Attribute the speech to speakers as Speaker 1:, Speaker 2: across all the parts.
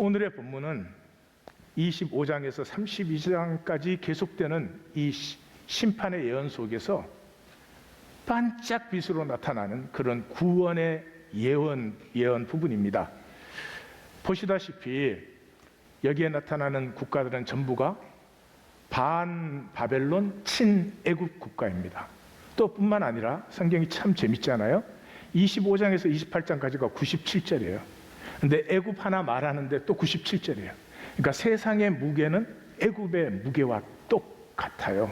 Speaker 1: 오늘의 본문은 25장에서 32장까지 계속되는 이 심판의 예언 속에서 반짝 빛으로 나타나는 그런 구원의 예언 부분입니다. 보시다시피 여기에 나타나는 국가들은 전부가 반 바벨론 친 애굽 국가입니다. 또 뿐만 아니라 성경이 참 재밌잖아요. 25장에서 28장까지가 97절이에요. 근데 애굽 하나 말하는데 또 97절이에요. 그러니까 세상의 무게는 애굽의 무게와 똑같아요.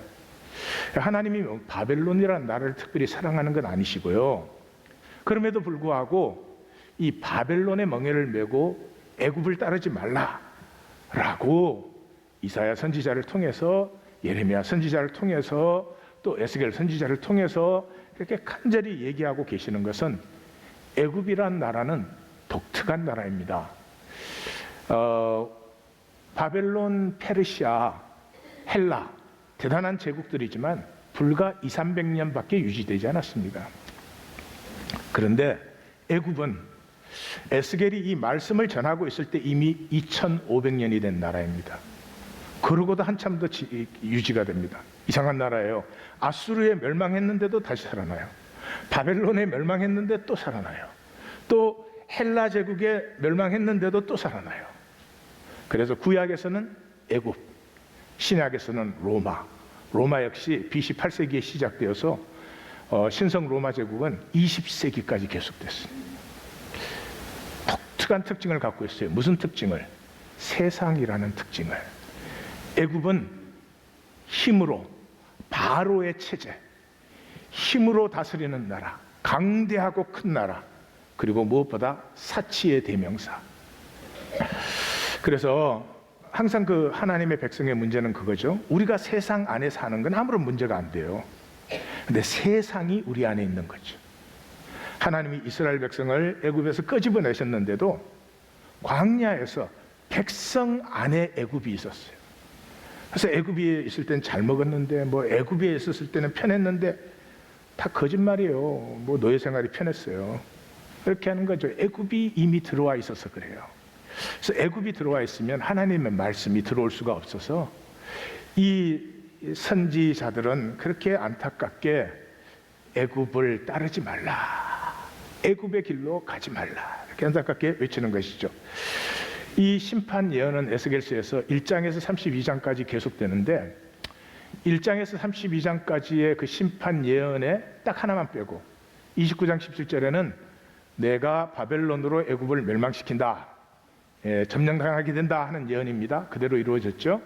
Speaker 1: 하나님이 바벨론이라는 나라를 특별히 사랑하는 건 아니시고요. 그럼에도 불구하고 이 바벨론의 멍에를 메고 애굽을 따르지 말라라고 이사야 선지자를 통해서, 예레미야 선지자를 통해서, 또 에스겔 선지자를 통해서 이렇게 간절히 얘기하고 계시는 것은 애굽이란 나라는 독특한 나라입니다. 바벨론, 페르시아, 헬라 대단한 제국들이지만 불과 200~300년밖에 유지되지 않았습니다. 그런데 애굽은 에스겔이 이 말씀을 전하고 있을 때 이미 2500년이 된 나라입니다. 그러고도 한참 더 유지가 됩니다. 이상한 나라예요. 아수르에 멸망했는데도 다시 살아나요. 바벨론에 멸망했는데 또 살아나요. 또 헬라 제국에 멸망했는데도 또 살아나요. 그래서 구약에서는 애굽, 신약에서는 로마 역시 BC 8세기에 시작되어서 신성 로마 제국은 20세기까지 계속됐습니다. 독특한 특징을 갖고 있어요. 무슨 특징을? 세상이라는 특징을. 애굽은 힘으로, 바로의 체제, 힘으로 다스리는 나라, 강대하고 큰 나라, 그리고 무엇보다 사치의 대명사. 그래서 항상 그 하나님의 백성의 문제는 그거죠. 우리가 세상 안에 사는 건 아무런 문제가 안 돼요. 근데 세상이 우리 안에 있는 거죠. 하나님이 이스라엘 백성을 애굽에서 끄집어내셨는데도 광야에서 백성 안에 애굽이 있었어요. 그래서 애굽에 있을 때는 잘 먹었는데, 뭐 애굽에 있었을 때는 편했는데, 다 거짓말이에요. 뭐 노예 생활이 편했어요. 그렇게 하는 거죠. 애굽이 이미 들어와 있어서 그래요. 그래서 애굽이 들어와 있으면 하나님의 말씀이 들어올 수가 없어서 이 선지자들은 그렇게 안타깝게 애굽을 따르지 말라, 애굽의 길로 가지 말라, 이렇게 안타깝게 외치는 것이죠. 이 심판 예언은 에스겔서에서 1장에서 32장까지 계속되는데 1장에서 32장까지의 그 심판 예언에 딱 하나만 빼고 29장 17절에는 내가 바벨론으로 애굽을 멸망시킨다, 점령당하게 된다 하는 예언입니다. 그대로 이루어졌죠.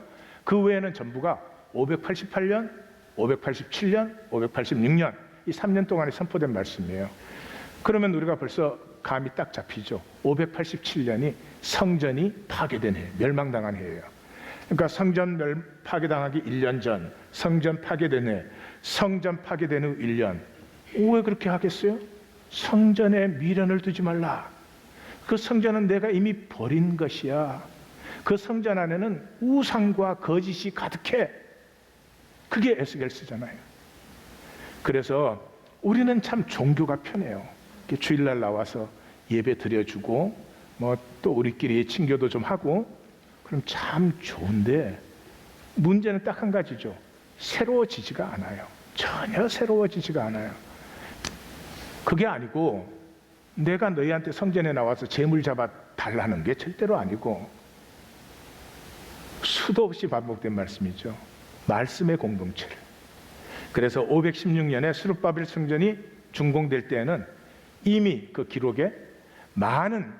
Speaker 1: 그 외에는 전부가 588년, 587년, 586년 이 3년 동안에 선포된 말씀이에요. 그러면 우리가 벌써 감이 딱 잡히죠. 587년이 성전이 파괴된 해, 멸망당한 해예요. 그러니까 성전 파괴당하기 1년 전, 성전 파괴된 해, 성전 파괴된 후 1년. 왜 그렇게 하겠어요? 성전에 미련을 두지 말라. 그 성전은 내가 이미 버린 것이야. 그 성전 안에는 우상과 거짓이 가득해. 그게 에스겔 쓰잖아요. 그래서 우리는 참 종교가 편해요. 주일날 나와서 예배 드려주고 뭐 또 우리끼리 친교도 좀 하고 그럼 참 좋은데 문제는 딱 한 가지죠. 새로워지지가 않아요. 전혀 새로워지지가 않아요. 그게 아니고 내가 너희한테 성전에 나와서 재물 잡아 달라는 게 절대로 아니고 수도 없이 반복된 말씀이죠. 말씀의 공동체를. 그래서 516년에 스룹바벨 성전이 준공될 때에는 이미 그 기록에 많은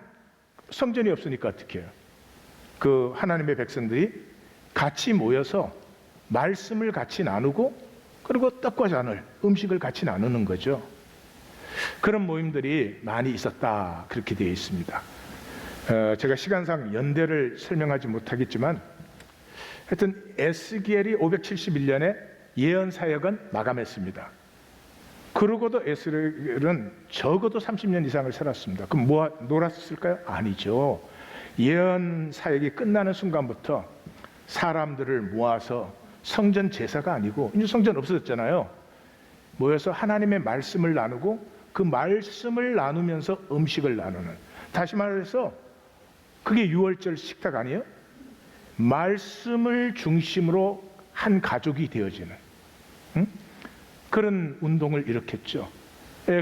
Speaker 1: 성전이 없으니까 어떻게 해요? 그 하나님의 백성들이 같이 모여서 말씀을 같이 나누고 그리고 떡과 잔을, 음식을 같이 나누는 거죠. 그런 모임들이 많이 있었다, 그렇게 되어 있습니다. 제가 시간상 연대를 설명하지 못하겠지만 하여튼 에스겔이 571년에 예언 사역은 마감했습니다. 그러고도 에스겔은 적어도 30년 이상을 살았습니다. 그럼 놀았을까요? 아니죠. 예언 사역이 끝나는 순간부터 사람들을 모아서 성전 제사가 아니고 이제 성전 없어졌잖아요. 모여서 하나님의 말씀을 나누고 그 말씀을 나누면서 음식을 나누는, 다시 말해서 그게 유월절 식탁 아니에요? 말씀을 중심으로 한 가족이 되어지는 그런 운동을 일으켰죠.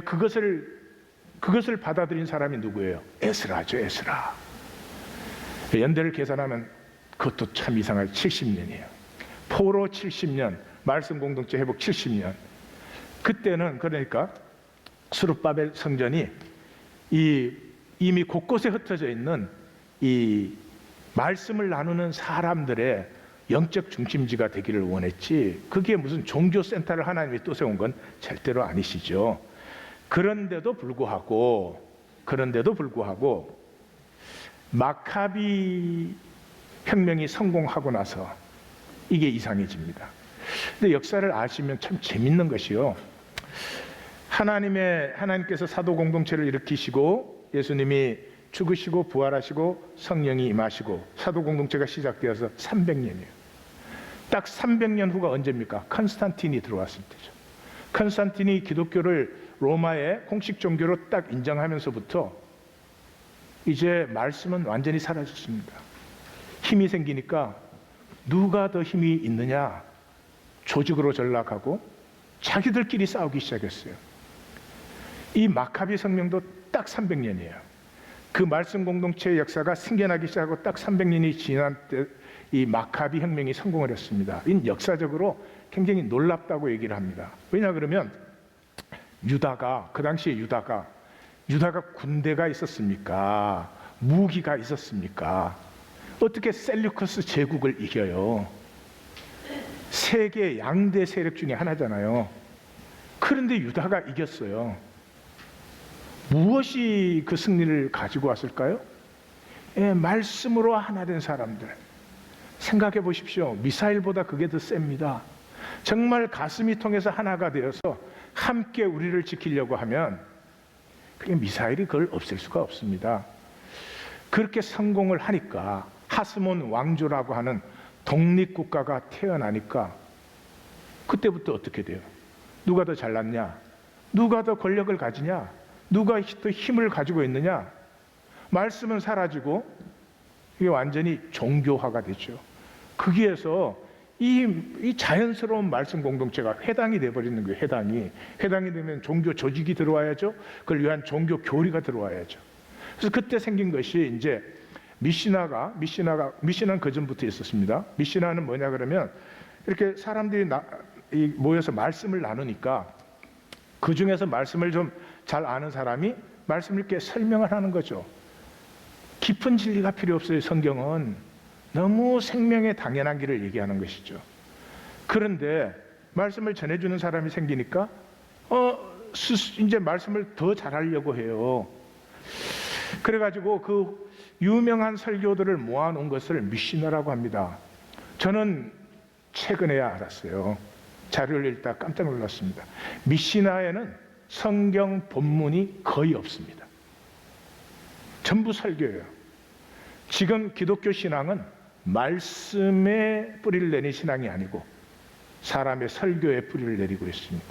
Speaker 1: 그것을 받아들인 사람이 누구예요? 에스라죠, 에스라. 연대를 계산하면 그것도 참 이상할 70년이에요. 포로 70년, 말씀 공동체 회복 70년. 그때는 그러니까 스룹바벨 성전이 이미 곳곳에 흩어져 있는 이 말씀을 나누는 사람들의 영적 중심지가 되기를 원했지, 그게 무슨 종교센터를 하나님이 또 세운 건 절대로 아니시죠. 그런데도 불구하고 마카비 혁명이 성공하고 나서 이게 이상해집니다. 근데 역사를 아시면 참 재밌는 것이요, 하나님께서 사도 공동체를 일으키시고 예수님이 죽으시고 부활하시고 성령이 임하시고 사도 공동체가 시작되어서 300년이에요. 딱 300년 후가 언제입니까? 컨스탄틴이 들어왔을 때죠. 컨스탄틴이 기독교를 로마의 공식 종교로 딱 인정하면서부터 이제 말씀은 완전히 사라졌습니다. 힘이 생기니까 누가 더 힘이 있느냐, 조직으로 전락하고 자기들끼리 싸우기 시작했어요. 이 마카비 성명도 딱 300년이에요. 그 말씀 공동체의 역사가 생겨나기 시작하고 딱 300년이 지난 때 이 마카비 혁명이 성공을 했습니다. 이 역사적으로 굉장히 놀랍다고 얘기를 합니다. 왜냐 그러면 그 당시에 유다가 군대가 있었습니까? 무기가 있었습니까? 어떻게 셀류커스 제국을 이겨요? 세계 양대 세력 중에 하나잖아요. 그런데 유다가 이겼어요. 무엇이 그 승리를 가지고 왔을까요? 말씀으로 하나 된 사람들. 생각해 보십시오. 미사일보다 그게 더 셉니다. 정말 가슴이 통해서 하나가 되어서 함께 우리를 지키려고 하면 그게 미사일이 그걸 없앨 수가 없습니다. 그렇게 성공을 하니까 하스몬 왕조라고 하는 독립국가가 태어나니까 그때부터 어떻게 돼요? 누가 더 잘났냐? 누가 더 권력을 가지냐? 누가 더 힘을 가지고 있느냐? 말씀은 사라지고 이게 완전히 종교화가 되죠. 거기에서 이 자연스러운 말씀 공동체가 회당이 돼버리는 거예요. 회당이 되면 종교 조직이 들어와야죠. 그걸 위한 종교 교리가 들어와야죠. 그래서 그때 생긴 것이 이제 미시나는 그 전부터 있었습니다. 미시나는 뭐냐 그러면 이렇게 사람들이 모여서 말씀을 나누니까 그 중에서 말씀을 좀 잘 아는 사람이 말씀을 이렇게 설명을 하는 거죠. 깊은 진리가 필요 없어요. 성경은 너무 생명의 당연한 길을 얘기하는 것이죠. 그런데 말씀을 전해주는 사람이 생기니까 이제 말씀을 더 잘하려고 해요. 그래가지고 그 유명한 설교들을 모아놓은 것을 미시나라고 합니다. 저는 최근에야 알았어요. 자료를 읽다 깜짝 놀랐습니다. 미시나에는 성경 본문이 거의 없습니다. 전부 설교예요. 지금 기독교 신앙은 말씀에 뿌리를 내린 신앙이 아니고 사람의 설교에 뿌리를 내리고 있습니다.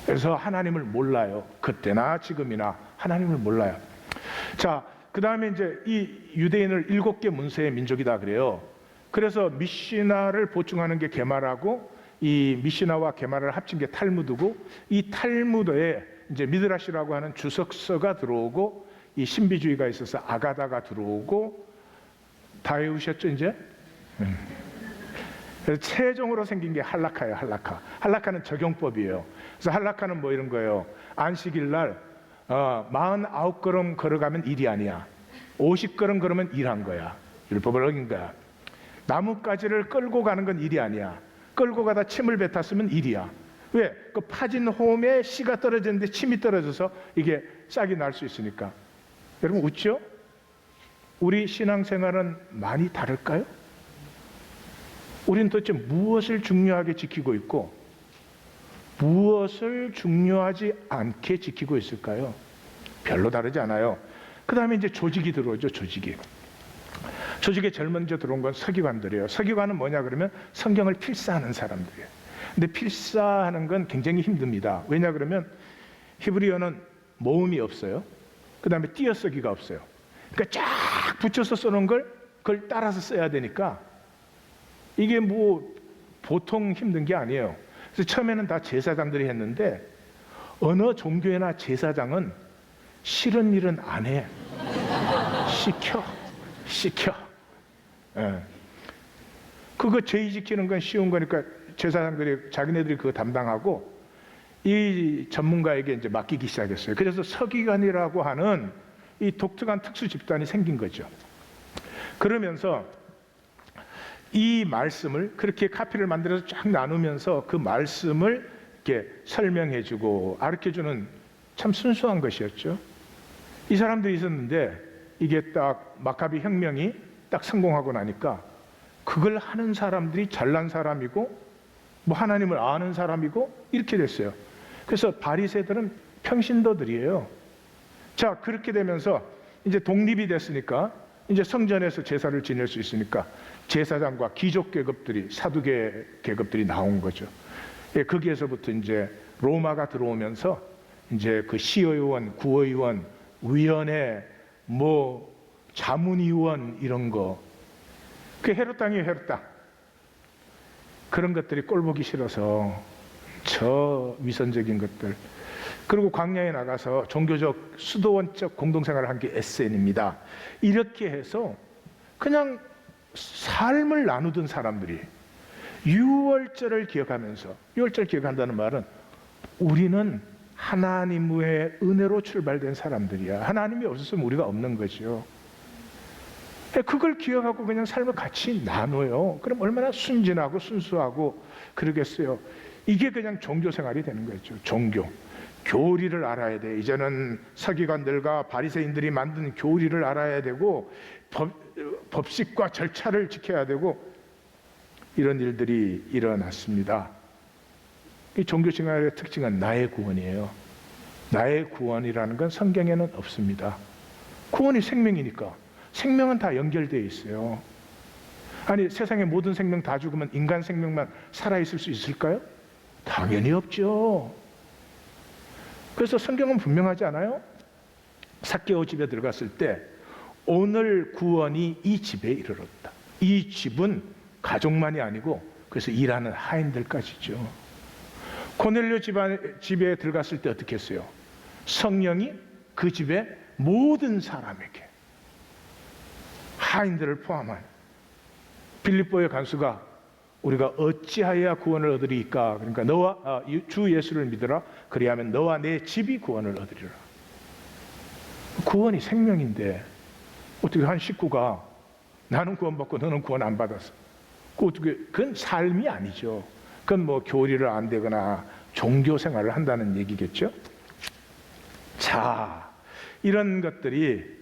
Speaker 1: 그래서 하나님을 몰라요. 그때나 지금이나 하나님을 몰라요. 자, 그 다음에 이제 이 유대인을 7개 문서의 민족이다 그래요. 그래서 미시나를 보충하는 게 게마라고, 이 미시나와 게마를 합친 게 탈무드고, 이 탈무드에 이제 미드라시라고 하는 주석서가 들어오고, 이 신비주의가 있어서 아가다가 들어오고, 다 외우셨죠 이제? 그래서 최종으로 생긴 게 할라카예요. 할라카는 적용법이에요. 그래서 할라카는 뭐 이런 거예요. 안식일 날 49걸음 걸어가면 일이 아니야. 50걸음 걸으면 일한 거야. 율법을 어긴 거야. 나뭇가지를 끌고 가는 건 일이 아니야. 끌고 가다 침을 뱉었으면 일이야. 왜? 그 파진 홈에 씨가 떨어졌는데 침이 떨어져서 이게 싹이 날 수 있으니까. 여러분 웃죠? 우리 신앙생활은 많이 다를까요? 우리는 도대체 무엇을 중요하게 지키고 있고 무엇을 중요하지 않게 지키고 있을까요? 별로 다르지 않아요. 그 다음에 이제 조직이 들어오죠. 조직에 제일 먼저 들어온 건 서기관들이에요. 서기관은 뭐냐 그러면 성경을 필사하는 사람들이에요. 근데 필사하는 건 굉장히 힘듭니다. 왜냐 그러면 히브리어는 모음이 없어요. 그 다음에 띄어쓰기가 없어요. 그러니까 쫙 붙여서 써놓은 걸 그걸 따라서 써야 되니까 이게 뭐 보통 힘든 게 아니에요. 그래서 처음에는 다 제사장들이 했는데 어느 종교회나 제사장은 싫은 일은 안 해. 시켜. 예. 그거 제의 지키는 건 쉬운 거니까 제사장들이 자기네들이 그거 담당하고 이 전문가에게 이제 맡기기 시작했어요. 그래서 서기관이라고 하는 이 독특한 특수 집단이 생긴 거죠. 그러면서 이 말씀을 그렇게 카피를 만들어서 쫙 나누면서 그 말씀을 이렇게 설명해주고 가르쳐주는 참 순수한 것이었죠. 이 사람들이 있었는데 이게 딱 마카비 혁명이 딱 성공하고 나니까 그걸 하는 사람들이 잘난 사람이고 뭐 하나님을 아는 사람이고 이렇게 됐어요. 그래서 바리새들은 평신도들이에요. 자, 그렇게 되면서 이제 독립이 됐으니까 이제 성전에서 제사를 지낼 수 있으니까 제사장과 귀족 계급들이 사두개 계급들이 나온 거죠. 예, 거기에서부터 이제 로마가 들어오면서 이제 그 시의원, 구의원, 위원회, 뭐 자문위원 이런 거, 그 헤롯 땅이에요, 헤롯 땅. 그런 것들이 꼴보기 싫어서 저 위선적인 것들. 그리고 광야에 나가서 종교적 수도원적 공동생활을 한 게 에센입니다. 이렇게 해서 그냥 삶을 나누던 사람들이 유월절을 기억하면서, 유월절 기억한다는 말은 우리는 하나님의 은혜로 출발된 사람들이야. 하나님이 없었으면 우리가 없는 거죠. 그걸 기억하고 그냥 삶을 같이 나눠요. 그럼 얼마나 순진하고 순수하고 그러겠어요. 이게 그냥 종교 생활이 되는 거죠. 종교. 교리를 알아야 돼. 이제는 서기관들과 바리새인들이 만든 교리를 알아야 되고 법칙과 절차를 지켜야 되고 이런 일들이 일어났습니다. 이 종교 생활의 특징은 나의 구원이에요. 나의 구원이라는 건 성경에는 없습니다. 구원이 생명이니까 생명은 다 연결되어 있어요. 아니, 세상의 모든 생명 다 죽으면 인간 생명만 살아있을 수 있을까요? 당연히 없죠. 그래서 성경은 분명하지 않아요? 삭개오 집에 들어갔을 때 오늘 구원이 이 집에 이르렀다. 이 집은 가족만이 아니고 그래서 일하는 하인들까지죠. 고넬료 집에 들어갔을 때 어떻게 했어요? 성령이 그 집의 모든 사람에게, 하인들을 포함한, 빌립보의 간수가 우리가 어찌하여야 구원을 얻으리까? 그러니까 너와 주 예수를 믿으라. 그리하면 너와 내 집이 구원을 얻으리라. 구원이 생명인데 어떻게 한 식구가 나는 구원받고 너는 구원 안 받았어? 그건 삶이 아니죠. 그건 뭐 교리를 안 되거나 종교 생활을 한다는 얘기겠죠. 자, 이런 것들이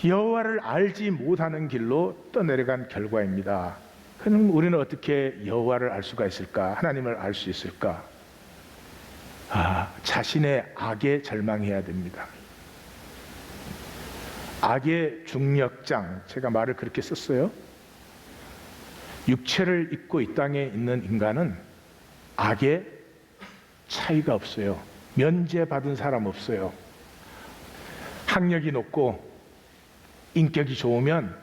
Speaker 1: 여호와를 알지 못하는 길로 떠내려간 결과입니다. 그럼 우리는 어떻게 여호와를 알 수가 있을까? 하나님을 알 수 있을까? 자신의 악에 절망해야 됩니다. 악의 중력장, 제가 말을 그렇게 썼어요. 육체를 입고 이 땅에 있는 인간은 악의 차이가 없어요. 면제받은 사람 없어요. 학력이 높고 인격이 좋으면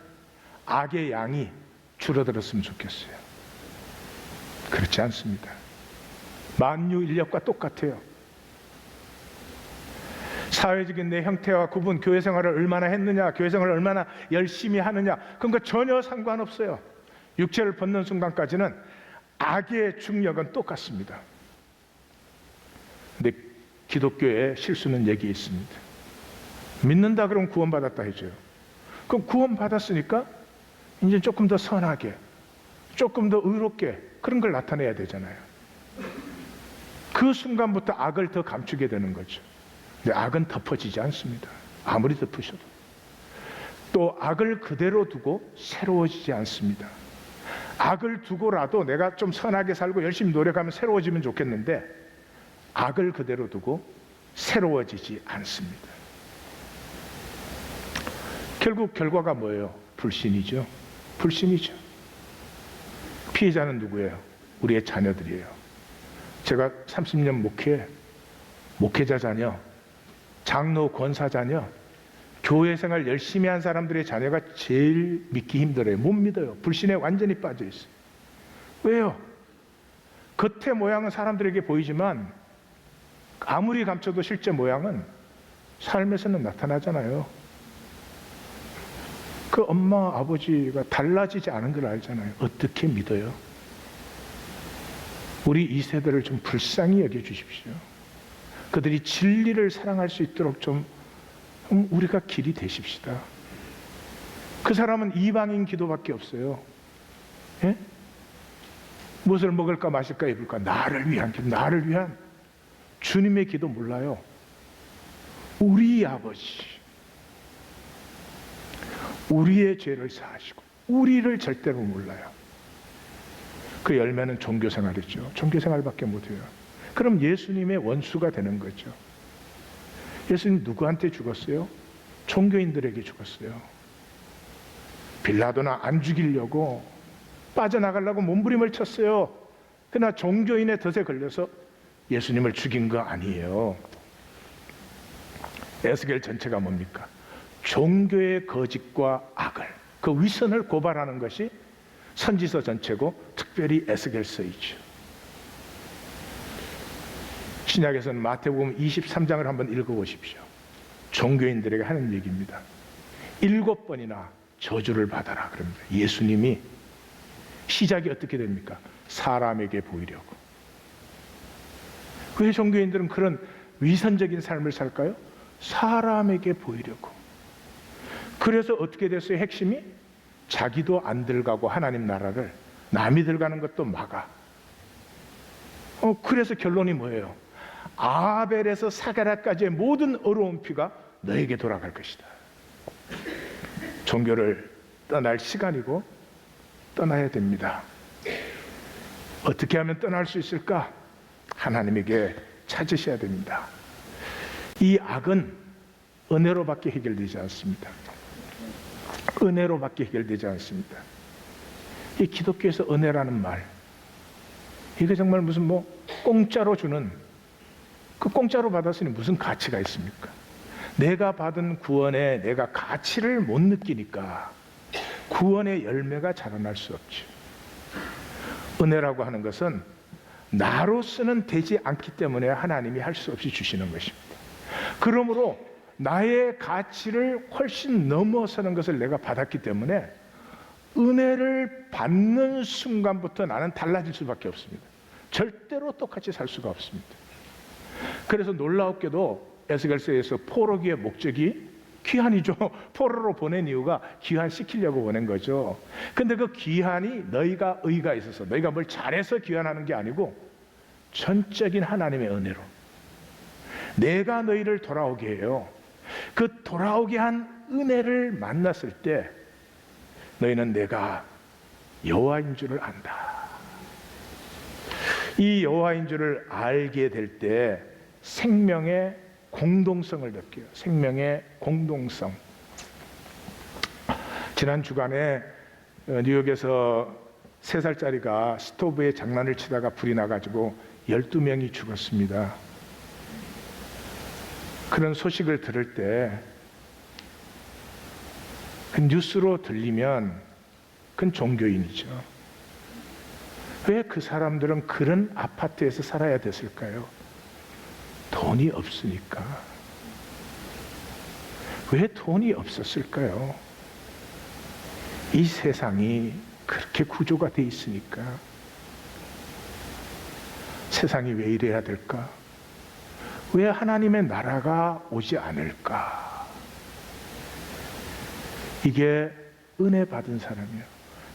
Speaker 1: 악의 양이 줄어들었으면 좋겠어요. 그렇지 않습니다. 만유 인력과 똑같아요. 사회적인 내 형태와 구분, 교회 생활을 얼마나 했느냐, 교회 생활을 얼마나 열심히 하느냐, 그런 거 전혀 상관없어요. 육체를 벗는 순간까지는 악의 중력은 똑같습니다. 근데 기독교의 실수는 여기에 있습니다. 믿는다 그러면 구원받았다 해줘요. 그럼 구원받았으니까 이제 조금 더 선하게, 조금 더 의롭게 그런 걸 나타내야 되잖아요. 그 순간부터 악을 더 감추게 되는 거죠. 근데 악은 덮어지지 않습니다. 아무리 덮으셔도. 또 악을 그대로 두고 새로워지지 않습니다. 악을 두고라도 내가 좀 선하게 살고 열심히 노력하면 새로워지면 좋겠는데 악을 그대로 두고 새로워지지 않습니다. 결국 결과가 뭐예요? 불신이죠. 불신이죠. 피해자는 누구예요? 우리의 자녀들이에요. 제가 30년 목회자 자녀, 장로 권사 자녀 교회 생활 열심히 한 사람들의 자녀가 제일 믿기 힘들어요. 못 믿어요. 불신에 완전히 빠져 있어요. 왜요? 겉의 모양은 사람들에게 보이지만 아무리 감춰도 실제 모양은 삶에서는 나타나잖아요. 그 엄마, 아버지가 달라지지 않은 걸 알잖아요. 어떻게 믿어요? 우리 이 세대를 좀 불쌍히 여겨주십시오. 그들이 진리를 사랑할 수 있도록 좀 우리가 길이 되십시다. 그 사람은 이방인 기도밖에 없어요. 예? 무엇을 먹을까 마실까 입을까 나를 위한 기도, 나를 위한 주님의 기도 몰라요. 우리 아버지, 우리의 죄를 사하시고 우리를 절대로 몰라요. 그 열매는 종교생활이죠. 종교생활밖에 못해요. 그럼 예수님의 원수가 되는 거죠. 예수님 누구한테 죽었어요? 종교인들에게 죽었어요. 빌라도나 안 죽이려고 빠져나가려고 몸부림을 쳤어요. 그러나 종교인의 덫에 걸려서 예수님을 죽인 거 아니에요. 에스겔 전체가 뭡니까? 종교의 거짓과 악을, 그 위선을 고발하는 것이 선지서 전체고 특별히 에스겔서이죠. 신약에서는 마태복음 23장을 한번 읽어보십시오. 종교인들에게 하는 얘기입니다. 7번이나 저주를 받아라 그럽니다. 예수님이 시작이 어떻게 됩니까? 사람에게 보이려고. 왜 종교인들은 그런 위선적인 삶을 살까요? 사람에게 보이려고. 그래서 어떻게 됐어요? 핵심이 자기도 안 들어가고 하나님 나라를 남이 들어가는 것도 막아. 그래서 결론이 뭐예요? 아벨에서 사가랴까지의 모든 어려운 피가 너에게 돌아갈 것이다. 종교를 떠날 시간이고 떠나야 됩니다. 어떻게 하면 떠날 수 있을까? 하나님에게 찾으셔야 됩니다. 이 악은 은혜로밖에 해결되지 않습니다. 은혜로밖에 해결되지 않습니다. 이 기독교에서 은혜라는 말, 이게 정말 무슨 공짜로 주는, 그 공짜로 받았으니 무슨 가치가 있습니까? 내가 받은 구원에 내가 가치를 못 느끼니까 구원의 열매가 자라날 수 없죠. 은혜라고 하는 것은 나로서는 되지 않기 때문에 하나님이 할 수 없이 주시는 것입니다. 그러므로 나의 가치를 훨씬 넘어서는 것을 내가 받았기 때문에 은혜를 받는 순간부터 나는 달라질 수밖에 없습니다. 절대로 똑같이 살 수가 없습니다. 그래서 놀라웠게도 에스겔서에서 포로기의 목적이 귀환이죠. 포로로 보낸 이유가 귀환시키려고 보낸 거죠. 근데 그 귀환이 너희가 의가 있어서 너희가 뭘 잘해서 귀환하는 게 아니고 전적인 하나님의 은혜로 내가 너희를 돌아오게 해요. 그 돌아오게 한 은혜를 만났을 때 너희는 내가 여호와인 줄을 안다. 이 여호와인 줄을 알게 될 때 생명의 공동성을 느껴요. 생명의 공동성. 지난 주간에 뉴욕에서 3살짜리가 스토브에 장난을 치다가 불이 나가지고 12명이 죽었습니다. 그런 소식을 들을 때 그 뉴스로 들리면 그건 종교인이죠. 왜 그 사람들은 그런 아파트에서 살아야 됐을까요? 돈이 없으니까. 왜 돈이 없었을까요? 이 세상이 그렇게 구조가 돼 있으니까. 세상이 왜 이래야 될까? 왜 하나님의 나라가 오지 않을까? 이게 은혜 받은 사람이에요.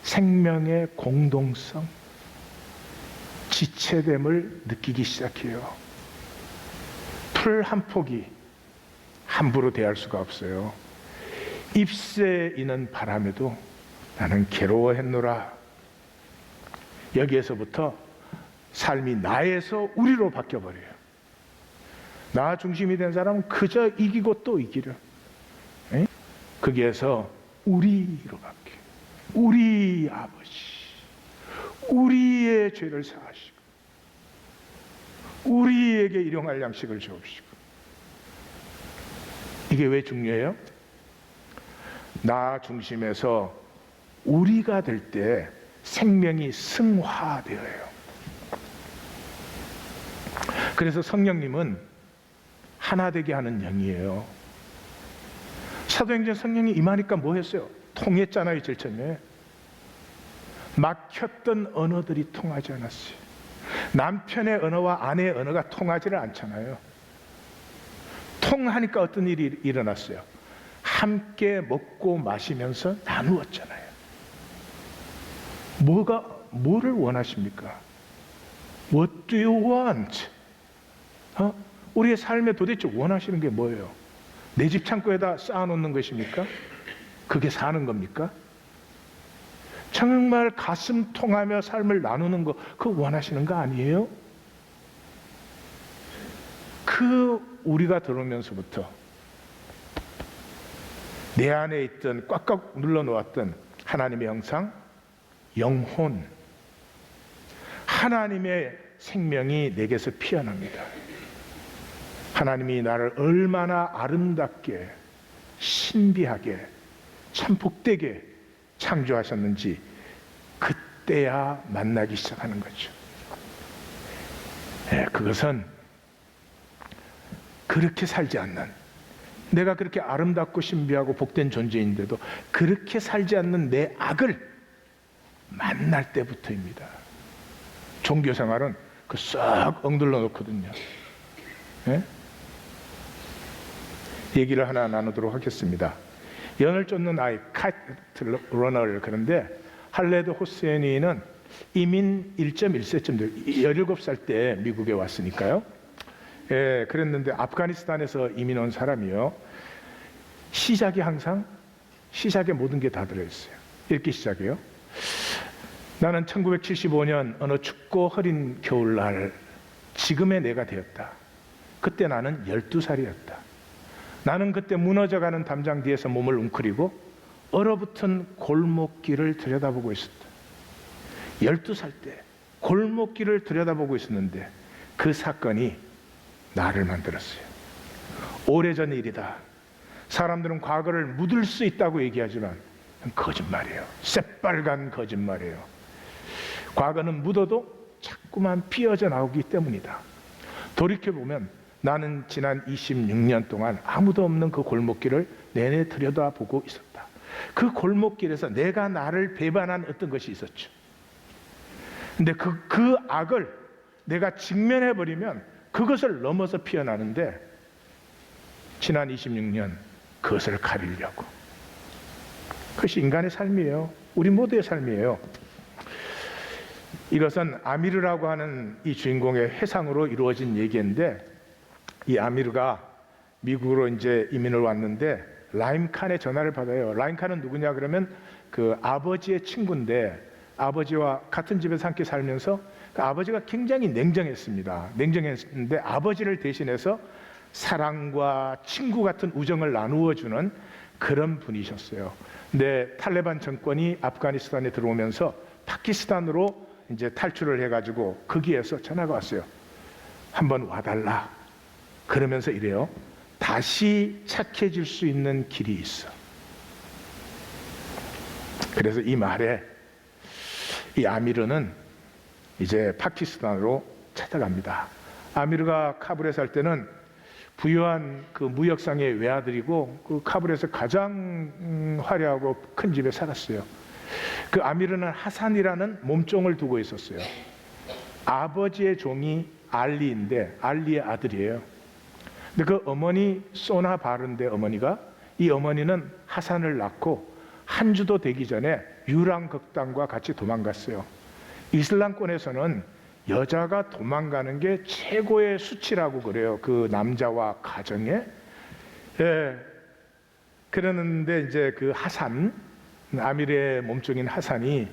Speaker 1: 생명의 공동성, 지체됨을 느끼기 시작해요. 풀 한 폭이 함부로 대할 수가 없어요. 잎새 이는 바람에도 나는 괴로워했노라. 여기에서부터 삶이 나에서 우리로 바뀌어버려요. 나 중심이 된 사람은 그저 이기고 또 이기려. 거기에서 우리로 바뀌어요. 우리 아버지, 우리의 죄를 사하시고 우리에게 일용할 양식을 주옵시고. 이게 왜 중요해요? 나 중심에서 우리가 될 때 생명이 승화되어요. 그래서 성령님은 하나 되게 하는 영이에요. 사도행전 성령이 임하니까 뭐 했어요? 통했잖아요. 제일 처음에 막혔던 언어들이 통하지 않았어요. 남편의 언어와 아내의 언어가 통하지를 않잖아요. 통하니까 어떤 일이 일어났어요? 함께 먹고 마시면서 나누었잖아요. 뭐를 원하십니까? What do you want? 우리의 삶에 도대체 원하시는 게 뭐예요? 내 집 창고에다 쌓아놓는 것입니까? 그게 사는 겁니까? 정말 가슴 통하며 삶을 나누는 거, 그거 원하시는 거 아니에요? 우리가 들어오면서부터 내 안에 있던 꽉꽉 눌러놓았던 하나님의 형상, 영혼, 하나님의 생명이 내게서 피어납니다. 하나님이 나를 얼마나 아름답게, 신비하게, 참 복되게 창조하셨는지 그때야 만나기 시작하는 거죠. 그것은 그렇게 살지 않는, 내가 그렇게 아름답고 신비하고 복된 존재인데도 그렇게 살지 않는 내 악을 만날 때부터입니다. 종교생활은 싹 엉들러 놓거든요. 얘기를 하나 나누도록 하겠습니다. 연을 쫓는 아이, 카이트 러너를. 그런데 할레드 호세니는 이민 1.1세쯤 17살 때 미국에 왔으니까요. 그랬는데 아프가니스탄에서 이민 온 사람이요. 시작에 모든 게 다 들어있어요. 읽기 시작해요. 나는 1975년 어느 춥고 흐린 겨울날 지금의 내가 되었다. 그때 나는 12살이었다. 나는 그때 무너져가는 담장 뒤에서 몸을 웅크리고 얼어붙은 골목길을 들여다보고 있었다. 12살 때 골목길을 들여다보고 있었는데 그 사건이 나를 만들었어요. 오래전 일이다. 사람들은 과거를 묻을 수 있다고 얘기하지만 거짓말이에요. 새빨간 거짓말이에요. 과거는 묻어도 자꾸만 피어져 나오기 때문이다. 돌이켜보면 나는 지난 26년 동안 아무도 없는 그 골목길을 내내 들여다보고 있었다. 그 골목길에서 내가 나를 배반한 어떤 것이 있었죠. 근데 그 악을 내가 직면해버리면 그것을 넘어서 피어나는데 지난 26년 그것을 가리려고. 그것이 인간의 삶이에요. 우리 모두의 삶이에요. 이것은 아미르라고 하는 이 주인공의 회상으로 이루어진 얘기인데, 이 아미르가 미국으로 이제 이민을 왔는데 라임 칸의 전화를 받아요. 라임 칸은 누구냐 그러면 그 아버지의 친구인데, 아버지와 같은 집에서 함께 살면서 그 아버지가 굉장히 냉정했습니다. 냉정했는데 아버지를 대신해서 사랑과 친구 같은 우정을 나누어 주는 그런 분이셨어요. 근데 탈레반 정권이 아프가니스탄에 들어오면서 파키스탄으로 이제 탈출을 해가지고 거기에서 전화가 왔어요. 한번 와달라. 그러면서 이래요. 다시 착해질 수 있는 길이 있어. 그래서 이 말에 이 아미르는 이제 파키스탄으로 찾아갑니다. 아미르가 카불에 살 때는 부유한 그 무역상의 외아들이고 그 카불에서 가장 화려하고 큰 집에 살았어요. 그 아미르는 하산이라는 몸종을 두고 있었어요. 아버지의 종이 알리인데 알리의 아들이에요. 근데 그 어머니 소나 바른데 어머니가, 이 어머니는 하산을 낳고 한 주도 되기 전에 유랑극단과 같이 도망갔어요. 이슬람권에서는 여자가 도망가는 게 최고의 수치라고 그래요. 그 남자와 가정에. 그러는데 이제 그 하산, 아미르의 몸종인 하산이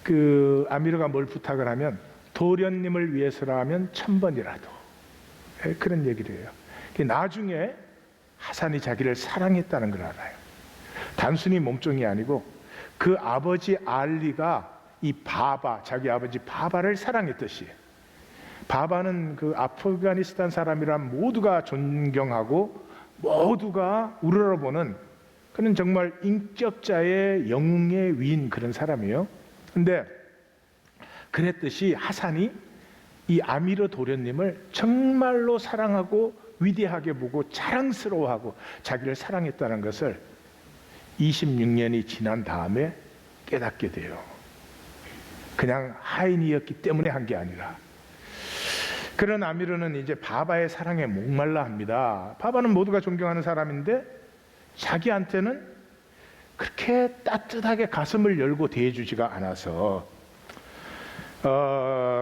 Speaker 1: 그 아미르가 뭘 부탁을 하면 도련님을 위해서라면 1000번이라도, 그런 얘기를 해요. 나중에 하산이 자기를 사랑했다는 걸 알아요. 단순히 몸종이 아니고 그 아버지 알리가 이 바바, 자기 아버지 바바를 사랑했듯이, 바바는 그 아프가니스탄 사람이란 모두가 존경하고 모두가 우러러보는 그는 정말 인격자의 영웅의 위인 그런 사람이에요. 근데 그랬듯이 하산이 이 아미르 도련님을 정말로 사랑하고 위대하게 보고 자랑스러워하고 자기를 사랑했다는 것을 26년이 지난 다음에 깨닫게 돼요. 그냥 하인이었기 때문에 한 게 아니라. 그런 아미르는 이제 바바의 사랑에 목말라 합니다. 바바는 모두가 존경하는 사람인데 자기한테는 그렇게 따뜻하게 가슴을 열고 대해주지가 않아서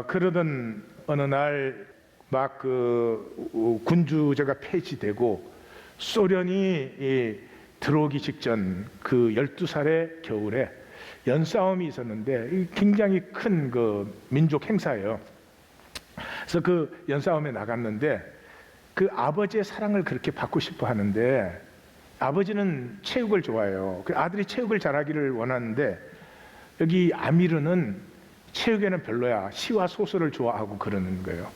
Speaker 1: 그러던 어느 날 막 그 군주제가 폐지되고 소련이 들어오기 직전 그 12살의 겨울에 연싸움이 있었는데 굉장히 큰 그 민족 행사예요. 그래서 그 연싸움에 나갔는데 그 아버지의 사랑을 그렇게 받고 싶어 하는데 아버지는 체육을 좋아해요. 그 아들이 체육을 잘하기를 원하는데 여기 아미르는 체육에는 별로야. 시와 소설을 좋아하고 그러는 거예요.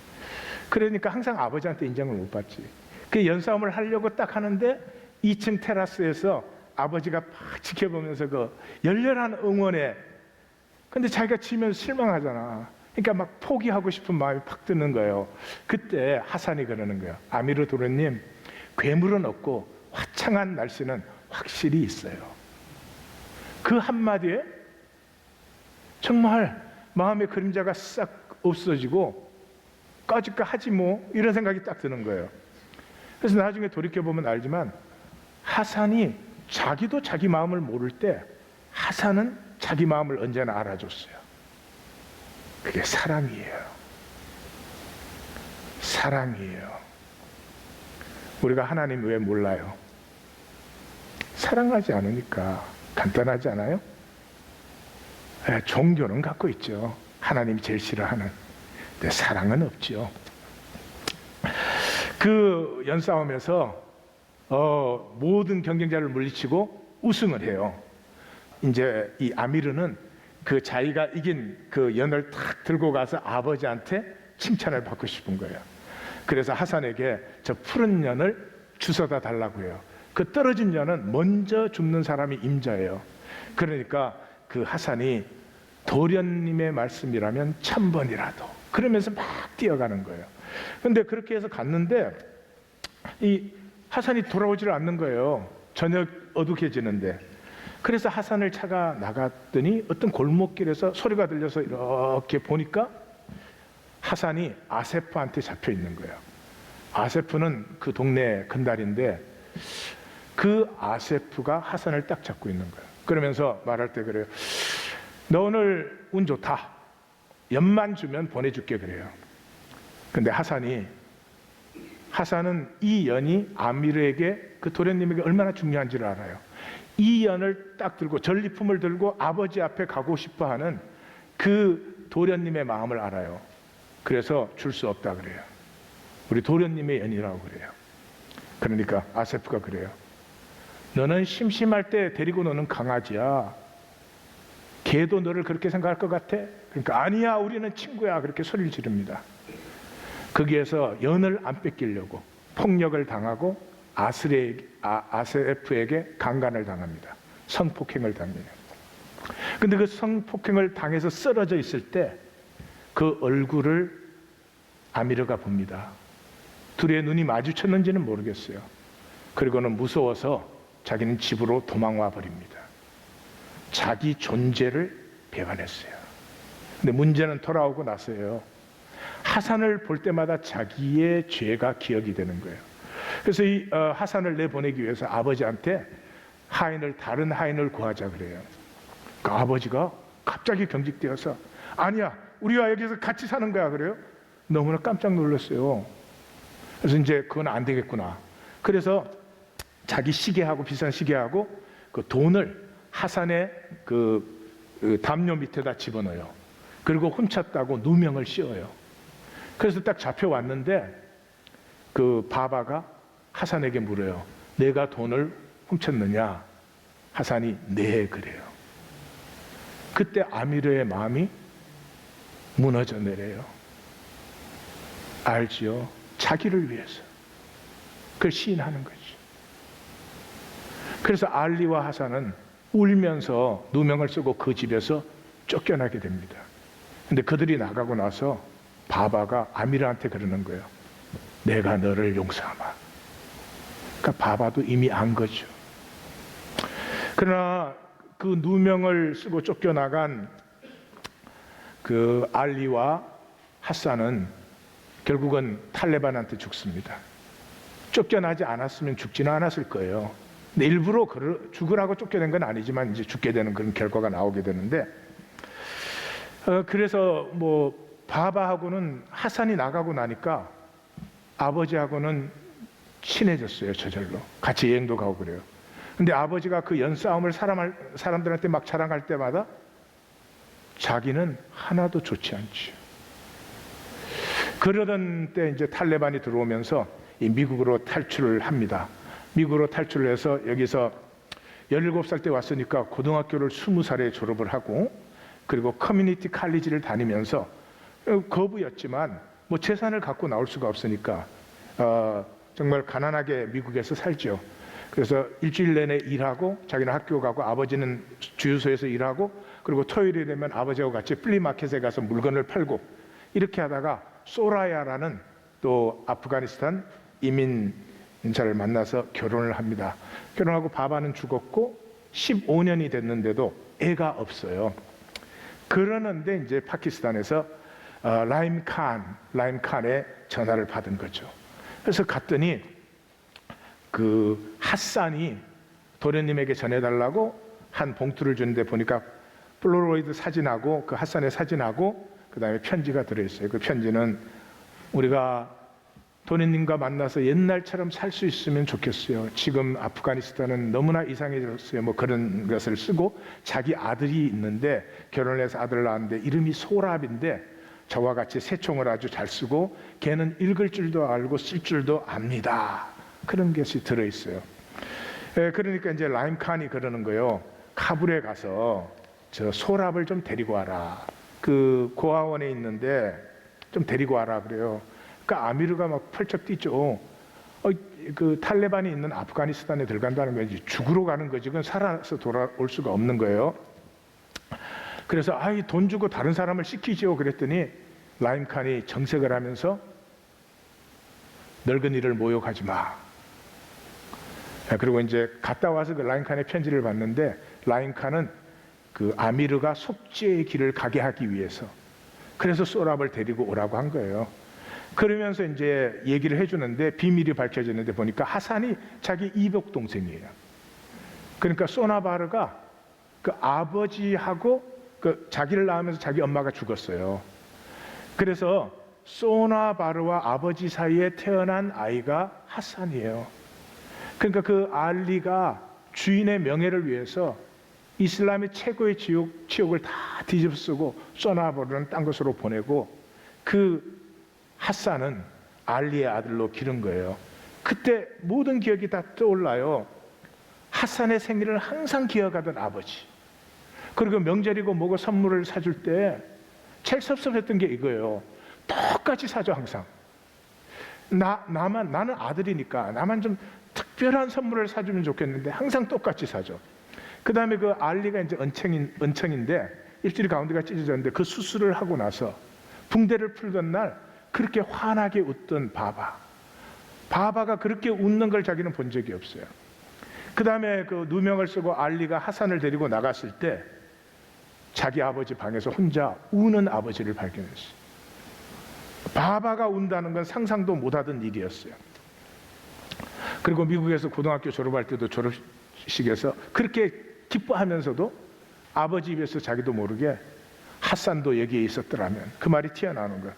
Speaker 1: 그러니까 항상 아버지한테 인정을 못 받지. 그 연싸움을 하려고 딱 하는데 2층 테라스에서 아버지가 막 지켜보면서 그 열렬한 응원에 근데 자기가 지면 실망하잖아. 그러니까 막 포기하고 싶은 마음이 팍 드는 거예요. 그때 하산이 그러는 거예요. 아미르 도련님, 괴물은 없고 화창한 날씨는 확실히 있어요. 그 한마디에 정말 마음의 그림자가 싹 없어지고 까짓거 하지 뭐 이런 생각이 딱 드는 거예요. 그래서 나중에 돌이켜보면 알지만 하산이 자기도 자기 마음을 모를 때 하산은 자기 마음을 언제나 알아줬어요. 그게 사랑이에요. 사랑이에요. 우리가 하나님 왜 몰라요? 사랑하지 않으니까. 간단하지 않아요? 종교는 갖고 있죠. 하나님이 제일 싫어하는. 근데 사랑은 없죠. 그 연싸움에서 모든 경쟁자를 물리치고 우승을 해요. 이제 이 아미르는 그 자기가 이긴 그 연을 탁 들고 가서 아버지한테 칭찬을 받고 싶은 거예요. 그래서 하산에게 저 푸른 연을 주워다 달라고 해요. 그 떨어진 연은 먼저 죽는 사람이 임자예요. 그러니까 그 하산이 도련님의 말씀이라면 1000번이라도 그러면서 막 뛰어가는 거예요. 근데 그렇게 해서 갔는데 이 하산이 돌아오지를 않는 거예요. 저녁 어둑해지는데. 그래서 하산을 차가 나갔더니 어떤 골목길에서 소리가 들려서 이렇게 보니까 하산이 아세프한테 잡혀 있는 거예요. 아세프는 그 동네 근달인데 그 아세프가 하산을 딱 잡고 있는 거예요. 그러면서 말할 때 그래요. 너 오늘 운 좋다. 연만 주면 보내줄게 그래요. 근데 하산은 이 연이 아미르에게 그 도련님에게 얼마나 중요한지를 알아요. 이 연을 딱 들고 전리품을 들고 아버지 앞에 가고 싶어하는 그 도련님의 마음을 알아요. 그래서 줄 수 없다 그래요. 우리 도련님의 연이라고 그래요. 그러니까 아세프가 그래요. 너는 심심할 때 데리고 노는 강아지야. 개도 너를 그렇게 생각할 것 같아? 그러니까 아니야, 우리는 친구야. 그렇게 소리를 지릅니다. 거기에서 연을 안 뺏기려고 폭력을 당하고 아세프에게 강간을 당합니다. 성폭행을 당해요. 근데 그 성폭행을 당해서 쓰러져 있을 때 그 얼굴을 아미르가 봅니다. 둘의 눈이 마주쳤는지는 모르겠어요. 그리고는 무서워서 자기는 집으로 도망와 버립니다. 자기 존재를 배반했어요. 근데 문제는 돌아오고 나서요. 하산을 볼 때마다 자기의 죄가 기억이 되는 거예요. 그래서 이 하산을 내보내기 위해서 아버지한테 다른 하인을 구하자 그래요. 그 아버지가 갑자기 경직되어서 아니야, 우리와 여기서 같이 사는 거야 그래요. 너무나 깜짝 놀랐어요. 그래서 이제 그건 안 되겠구나. 그래서 자기 시계하고 비싼 시계하고 그 돈을 하산의 그 담요 밑에다 집어넣어요. 그리고 훔쳤다고 누명을 씌워요. 그래서 딱 잡혀왔는데 그 바바가 하산에게 물어요. 내가 돈을 훔쳤느냐? 하산이 네 그래요. 그때 아미르의 마음이 무너져 내려요. 알지요? 자기를 위해서 그걸 시인하는 거죠. 그래서 알리와 하산은 울면서 누명을 쓰고 그 집에서 쫓겨나게 됩니다. 근데 그들이 나가고 나서 바바가 아미르한테 그러는 거예요. 내가 너를 용서하마. 그러니까 바바도 이미 안 거죠. 그러나 그 누명을 쓰고 쫓겨나간 그 알리와 하산은 결국은 탈레반한테 죽습니다. 쫓겨나지 않았으면 죽지는 않았을 거예요. 근데 일부러 죽으라고 쫓겨낸 건 아니지만 이제 죽게 되는 그런 결과가 나오게 되는데, 그래서 뭐 바바하고는 하산이 나가고 나니까 아버지하고는 친해졌어요. 저절로 같이 여행도 가고 그래요. 근데 아버지가 그 연싸움을 사람들한테 막 자랑할 때마다 자기는 하나도 좋지 않죠. 그러던 때 이제 탈레반이 들어오면서 이 미국으로 탈출을 합니다. 미국으로 탈출을 해서 여기서 17살 때 왔으니까 고등학교를 20살에 졸업을 하고, 그리고 커뮤니티 칼리지를 다니면서 거부였지만 뭐 재산을 갖고 나올 수가 없으니까 정말 가난하게 미국에서 살죠. 그래서 일주일 내내 일하고, 자기는 학교 가고 아버지는 주유소에서 일하고, 그리고 토요일이 되면 아버지하고 같이 플리마켓에 가서 물건을 팔고, 이렇게 하다가 소라야라는 또 아프가니스탄 이민자를 만나서 결혼을 합니다. 결혼하고 바바는 죽었고 15년이 됐는데도 애가 없어요. 그러는데 이제 파키스탄에서 라임 칸의 전화를 받은 거죠. 그래서 갔더니 그 핫산이 도련님에게 전해달라고 한 봉투를 줬는데 보니까 플로로이드 사진하고 그 핫산의 사진하고 그 다음에 편지가 들어있어요. 그 편지는 우리가 도련님과 만나서 옛날처럼 살 수 있으면 좋겠어요. 지금 아프가니스탄은 너무나 이상해졌어요. 뭐 그런 것을 쓰고, 자기 아들이 있는데 결혼을 해서 아들을 낳았는데 이름이 소랍인데 저와 같이 새총을 아주 잘 쓰고 걔는 읽을 줄도 알고 쓸 줄도 압니다. 그런 것이 들어있어요. 그러니까 이제 라임 칸이 그러는 거예요. 카불에 가서 저 소랍을 좀 데리고 와라. 그 고아원에 있는데 좀 데리고 와라 그래요. 그러니까 아미르가 막 펄쩍 뛰죠. 그 탈레반이 있는 아프가니스탄에 들어간다는 건 이제 죽으러 가는 거지. 그건 살아서 돌아올 수가 없는 거예요. 그래서 돈 주고 다른 사람을 시키지요. 그랬더니 라임 칸이 정색을 하면서 늙은이를 모욕하지 마. 그리고 이제 갔다 와서 그 라임 칸의 편지를 봤는데, 라임 칸은 그 아미르가 속죄의 길을 가게 하기 위해서, 그래서 소랍을 데리고 오라고 한 거예요. 그러면서 이제 얘기를 해주는데 비밀이 밝혀졌는데 보니까 하산이 자기 이복 동생이에요. 그러니까 소나바르가 그 아버지하고 그 자기를 낳으면서 자기 엄마가 죽었어요. 그래서 소나바르와 아버지 사이에 태어난 아이가 하산이에요. 그러니까 그 알리가 주인의 명예를 위해서 이슬람의 최고의 치욕을 다 뒤집어쓰고 소나바르는 딴 곳으로 보내고, 그 하산은 알리의 아들로 기른 거예요. 그때 모든 기억이 다 떠올라요. 하산의 생일을 항상 기억하던 아버지. 그리고 명절이고 뭐고 선물을 사줄 때 제일 섭섭했던 게 이거예요. 똑같이 사줘 항상. 나는 아들이니까 나만 좀 특별한 선물을 사주면 좋겠는데 항상 똑같이 사줘. 그 다음에 그 알리가 이제 은청인데 입술이 가운데가 찢어졌는데 그 수술을 하고 나서 붕대를 풀던 날 그렇게 환하게 웃던 바바가 그렇게 웃는 걸 자기는 본 적이 없어요. 그 다음에 그 누명을 쓰고 알리가 하산을 데리고 나갔을 때 자기 아버지 방에서 혼자 우는 아버지를 발견했어요. 바바가 운다는 건 상상도 못하던 일이었어요. 그리고 미국에서 고등학교 졸업할 때도 졸업식에서 그렇게 기뻐하면서도 아버지 입에서 자기도 모르게 하산도 여기에 있었더라면 그 말이 튀어나오는 거예요.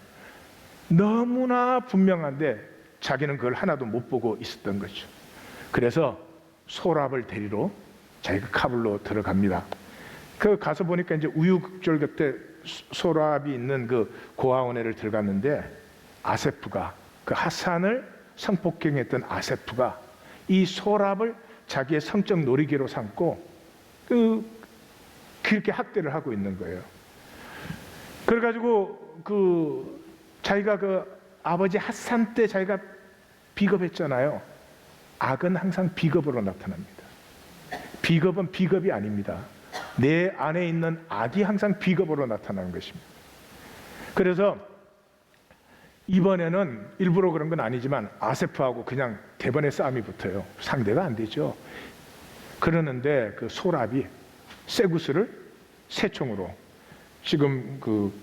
Speaker 1: 너무나 분명한데 자기는 그걸 하나도 못 보고 있었던 거죠. 그래서 소랍을 데리러 자기가 카불로 들어갑니다. 그 가서 보니까 이제 우유극절 그때 소랍이 있는 그 고아원에를 들어갔는데 아세프가, 그 하산을 성폭행했던 아세프가 이 소랍을 자기의 성적 놀이개로 삼고 그렇게 학대를 하고 있는 거예요. 그래가지고 자기가 그 아버지 하산 때 자기가 비겁했잖아요. 악은 항상 비겁으로 나타납니다. 비겁은 비겁이 아닙니다. 내 안에 있는 악이 항상 비겁으로 나타나는 것입니다. 그래서 이번에는 일부러 그런 건 아니지만 아세프하고 그냥 대번에 싸움이 붙어요. 상대가 안 되죠. 그러는데 그 소랍이 쇠구슬을 새총으로, 지금 그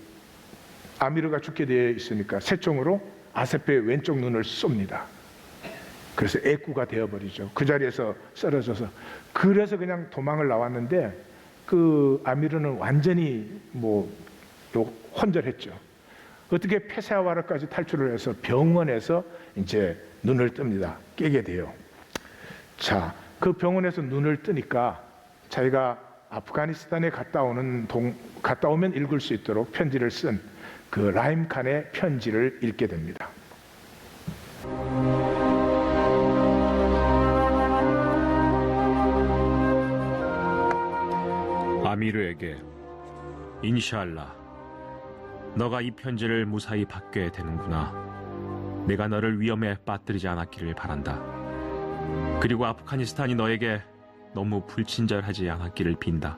Speaker 1: 아미르가 죽게 되어 있으니까 새총으로 아세프의 왼쪽 눈을 쏩니다. 그래서 애꾸가 되어버리죠. 그 자리에서 쓰러져서. 그래서 그냥 도망을 나왔는데 그 아미르는 완전히 혼절했죠. 어떻게 페샤와르까지 탈출을 해서 병원에서 이제 눈을 뜹니다. 깨게 돼요. 자, 그 병원에서 눈을 뜨니까 자기가 아프가니스탄에 갔다 오면 읽을 수 있도록 편지를 쓴 그 라임 칸의 편지를 읽게 됩니다.
Speaker 2: 아미르에게, 인샬라, 너가 이 편지를 무사히 받게 되는구나. 내가 너를 위험에 빠뜨리지 않았기를 바란다. 그리고 아프가니스탄이 너에게 너무 불친절하지 않았기를 빈다.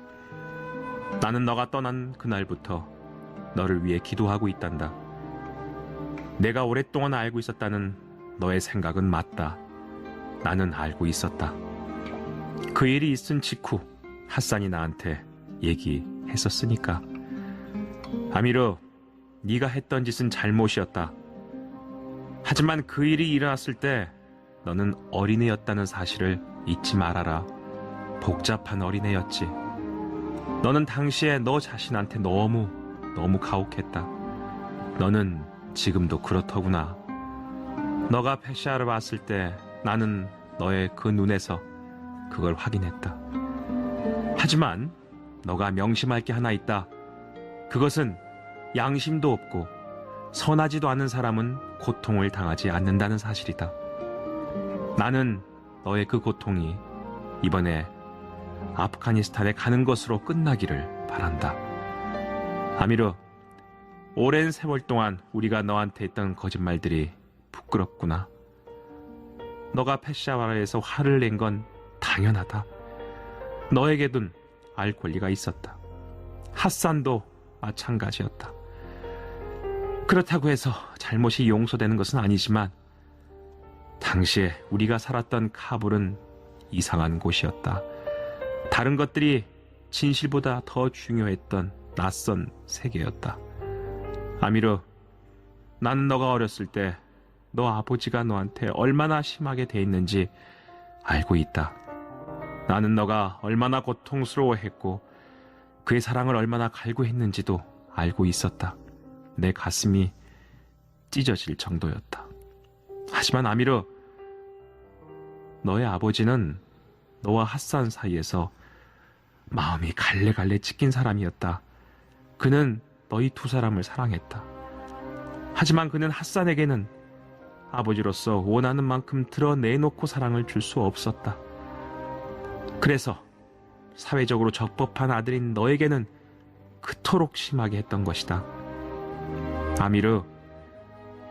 Speaker 2: 나는 너가 떠난 그날부터 너를 위해 기도하고 있단다. 내가 오랫동안 알고 있었다는 너의 생각은 맞다. 나는 알고 있었다. 그 일이 있은 직후 핫산이 나한테 얘기했었으니까. 아미르, 네가 했던 짓은 잘못이었다. 하지만 그 일이 일어났을 때 너는 어린애였다는 사실을 잊지 말아라. 복잡한 어린애였지. 너는 당시에 너 자신한테 너무 가혹했다. 너는 지금도 그렇더구나. 너가 페샤를 봤을 때 나는 너의 그 눈에서 그걸 확인했다. 하지만 너가 명심할 게 하나 있다. 그것은 양심도 없고 선하지도 않은 사람은 고통을 당하지 않는다는 사실이다. 나는 너의 그 고통이 이번에 아프가니스탄에 가는 것으로 끝나기를 바란다. 아미르, 오랜 세월 동안 우리가 너한테 했던 거짓말들이 부끄럽구나. 너가 페샤와르에서 화를 낸 건 당연하다. 너에게도 알 권리가 있었다. 핫산도 마찬가지였다. 그렇다고 해서 잘못이 용서되는 것은 아니지만 당시에 우리가 살았던 카불은 이상한 곳이었다. 다른 것들이 진실보다 더 중요했던 낯선 세계였다. 아미르, 나는 너가 어렸을 때 너 아버지가 너한테 얼마나 심하게 대했는지 알고 있다. 나는 너가 얼마나 고통스러워했고 그의 사랑을 얼마나 갈구했는지도 알고 있었다. 내 가슴이 찢어질 정도였다. 하지만 아미르, 너의 아버지는 너와 핫산 사이에서 마음이 갈래갈래 찢긴 사람이었다. 그는 너희 두 사람을 사랑했다. 하지만 그는 핫산에게는 아버지로서 원하는 만큼 드러내놓고 사랑을 줄 수 없었다. 그래서 사회적으로 적법한 아들인 너에게는 그토록 심하게 했던 것이다. 아미르,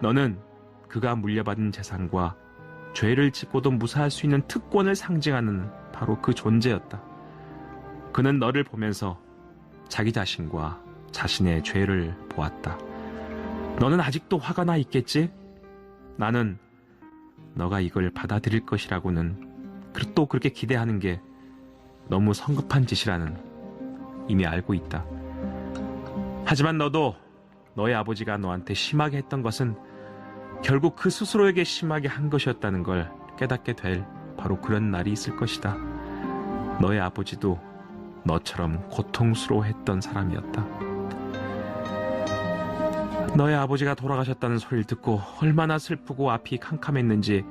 Speaker 2: 너는 그가 물려받은 재산과 죄를 짓고도 무사할 수 있는 특권을 상징하는 바로 그 존재였다. 그는 너를 보면서 자기 자신과 자신의 죄를 보았다. 너는 아직도 화가 나 있겠지? 나는 너가 이걸 받아들일 것이라고는 또 그렇게 기대하는 게 너무 성급한 짓이라는 이미 알고 있다. 하지만 너도 너의 아버지가 너한테 심하게 했던 것은 결국 그 스스로에게 심하게 한 것이었다는 걸 깨닫게 될 바로 그런 날이 있을 것이다. 너의 아버지도 너처럼 고통스러워했던 사람이었다. 너의 아버지가 돌아가셨다는 소리를 듣고 얼마나 슬프고 앞이 캄캄했는지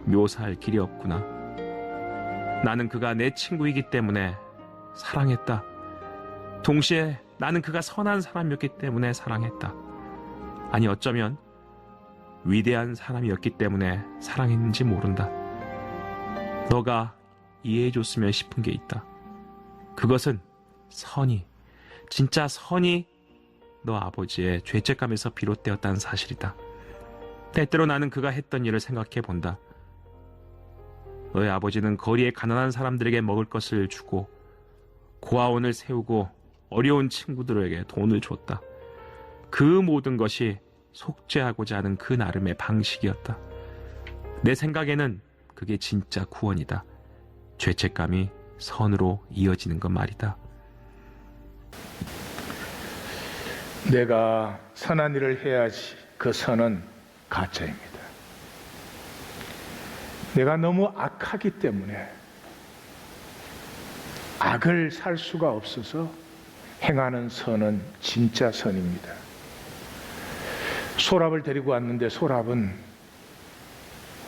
Speaker 2: 묘사할 길이 없구나. 나는 그가 내 친구이기 때문에 사랑했다. 동시에 나는 그가 선한 사람이었기 때문에 사랑했다. 아니, 어쩌면 위대한 사람이었기 때문에 사랑했는지 모른다. 너가 이해해줬으면 싶은 게 있다. 그것은 진짜 선이 너 아버지의 죄책감에서 비롯되었다는 사실이다. 때때로 나는 그가 했던 일을 생각해 본다. 너의 아버지는 거리에 가난한 사람들에게 먹을 것을 주고 고아원을 세우고 어려운 친구들에게 돈을 줬다. 그 모든 것이 속죄하고자 하는 그 나름의 방식이었다. 내 생각에는 그게 진짜 구원이다. 죄책감이 선으로 이어지는 것 말이다.
Speaker 1: 내가 선한 일을 해야지 그 선은 가짜입니다. 내가 너무 악하기 때문에 악을 살 수가 없어서 행하는 선은 진짜 선입니다. 소랍을 데리고 왔는데 소랍은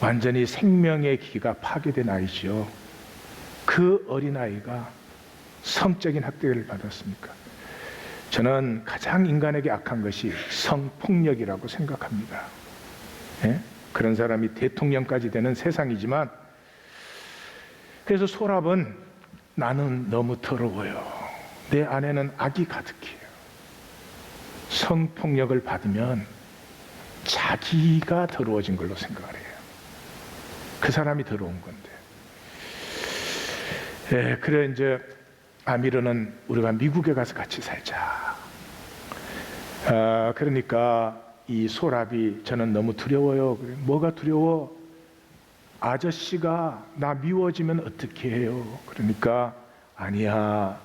Speaker 1: 완전히 생명의 기가 파괴된 아이죠. 그 어린아이가 성적인 학대를 받았습니까? 저는 가장 인간에게 악한 것이 성폭력이라고 생각합니다. 예? 그런 사람이 대통령까지 되는 세상이지만, 그래서 소랍은 나는 너무 더러워요. 내 안에는 악이 가득해요. 성폭력을 받으면 자기가 더러워진 걸로 생각을 해요. 그 사람이 더러운 건데. 예, 그래 이제 아미르는 우리가 미국에 가서 같이 살자. 그러니까 이 소랍이 저는 너무 두려워요. 그래, 뭐가 두려워? 아저씨가 나 미워지면 어떻게 해요? 그러니까 아니야.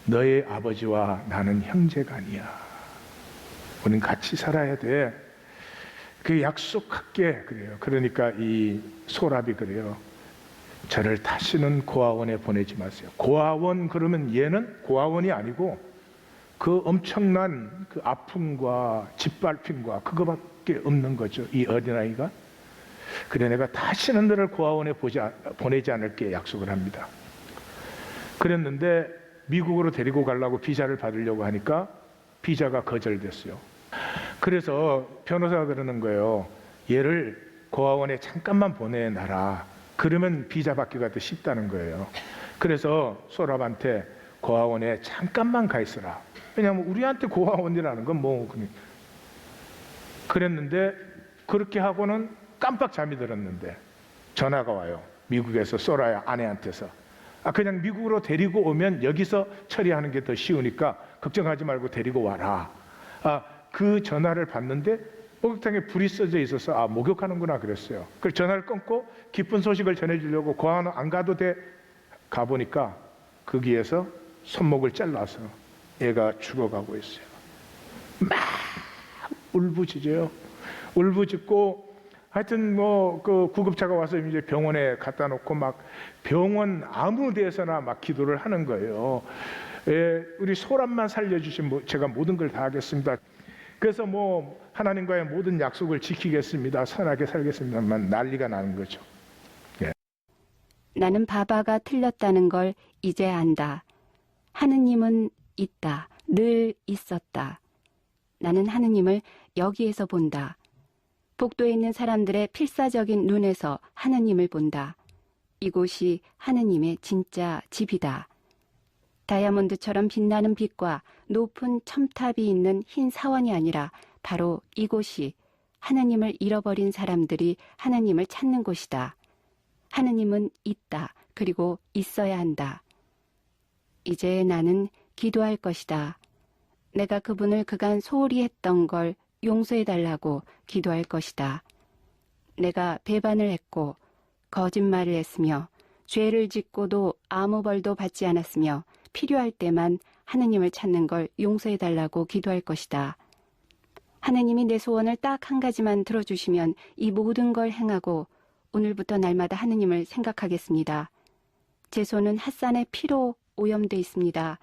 Speaker 1: 너의 아버지와 나는 형제가 아니야. 우린 같이 살아야 돼. 그 약속할게. 그래요. 그러니까 이 소랍이 그래요. 저를 다시는 고아원에 보내지 마세요. 고아원 그러면 얘는 고아원이 아니고 그 엄청난 그 아픔과 짓밟힘과 그거밖에 없는 거죠. 이 어린아이가. 그래 내가 다시는 너를 고아원에 보내지 않을게 약속을 합니다. 그랬는데 미국으로 데리고 가려고 비자를 받으려고 하니까 비자가 거절됐어요. 그래서 변호사가 그러는 거예요. 얘를 고아원에 잠깐만 보내놔라. 그러면 비자 받기가 더 쉽다는 거예요. 그래서 소랍한테 고아원에 잠깐만 가 있어라. 왜냐하면 우리한테 고아원이라는 건 뭐 그랬는데 그렇게 하고는 깜빡 잠이 들었는데 전화가 와요. 미국에서 소라야 아내한테서 그냥 미국으로 데리고 오면 여기서 처리하는 게 더 쉬우니까 걱정하지 말고 데리고 와라. 그 전화를 받는데 목욕탕에 불이 써져 있어서 목욕하는구나 그랬어요. 그래서 전화를 끊고 기쁜 소식을 전해주려고 고아원 안 가도 돼 가보니까 거기에서 손목을 잘라서 애가 죽어가고 있어요. 막 울부짖어요. 울부짖고 하여튼 뭐 그 구급차가 와서 이제 병원에 갖다 놓고 막 병원 아무 데서나 막 기도를 하는 거예요. 우리 소랍만 살려주시면 제가 모든 걸 다 하겠습니다. 그래서 뭐 하나님과의 모든 약속을 지키겠습니다. 선하게 살겠습니다만 난리가 나는 거죠. 예.
Speaker 3: 나는 바바가 틀렸다는 걸 이제 안다. 하느님은 있다. 늘 있었다. 나는 하느님을 여기에서 본다. 복도에 있는 사람들의 필사적인 눈에서 하느님을 본다. 이곳이 하느님의 진짜 집이다. 다이아몬드처럼 빛나는 빛과 높은 첨탑이 있는 흰 사원이 아니라 바로 이곳이 하느님을 잃어버린 사람들이 하느님을 찾는 곳이다. 하느님은 있다. 그리고 있어야 한다. 이제 나는 기도할 것이다. 내가 그분을 그간 소홀히 했던 걸 용서해달라고 기도할 것이다. 내가 배반을 했고 거짓말을 했으며 죄를 짓고도 아무 벌도 받지 않았으며 필요할 때만 하느님을 찾는 걸 용서해달라고 기도할 것이다. 하느님이 내 소원을 딱 한 가지만 들어주시면 이 모든 걸 행하고 오늘부터 날마다 하느님을 생각하겠습니다. 제 손은 핫산의 피로 오염돼 있습니다.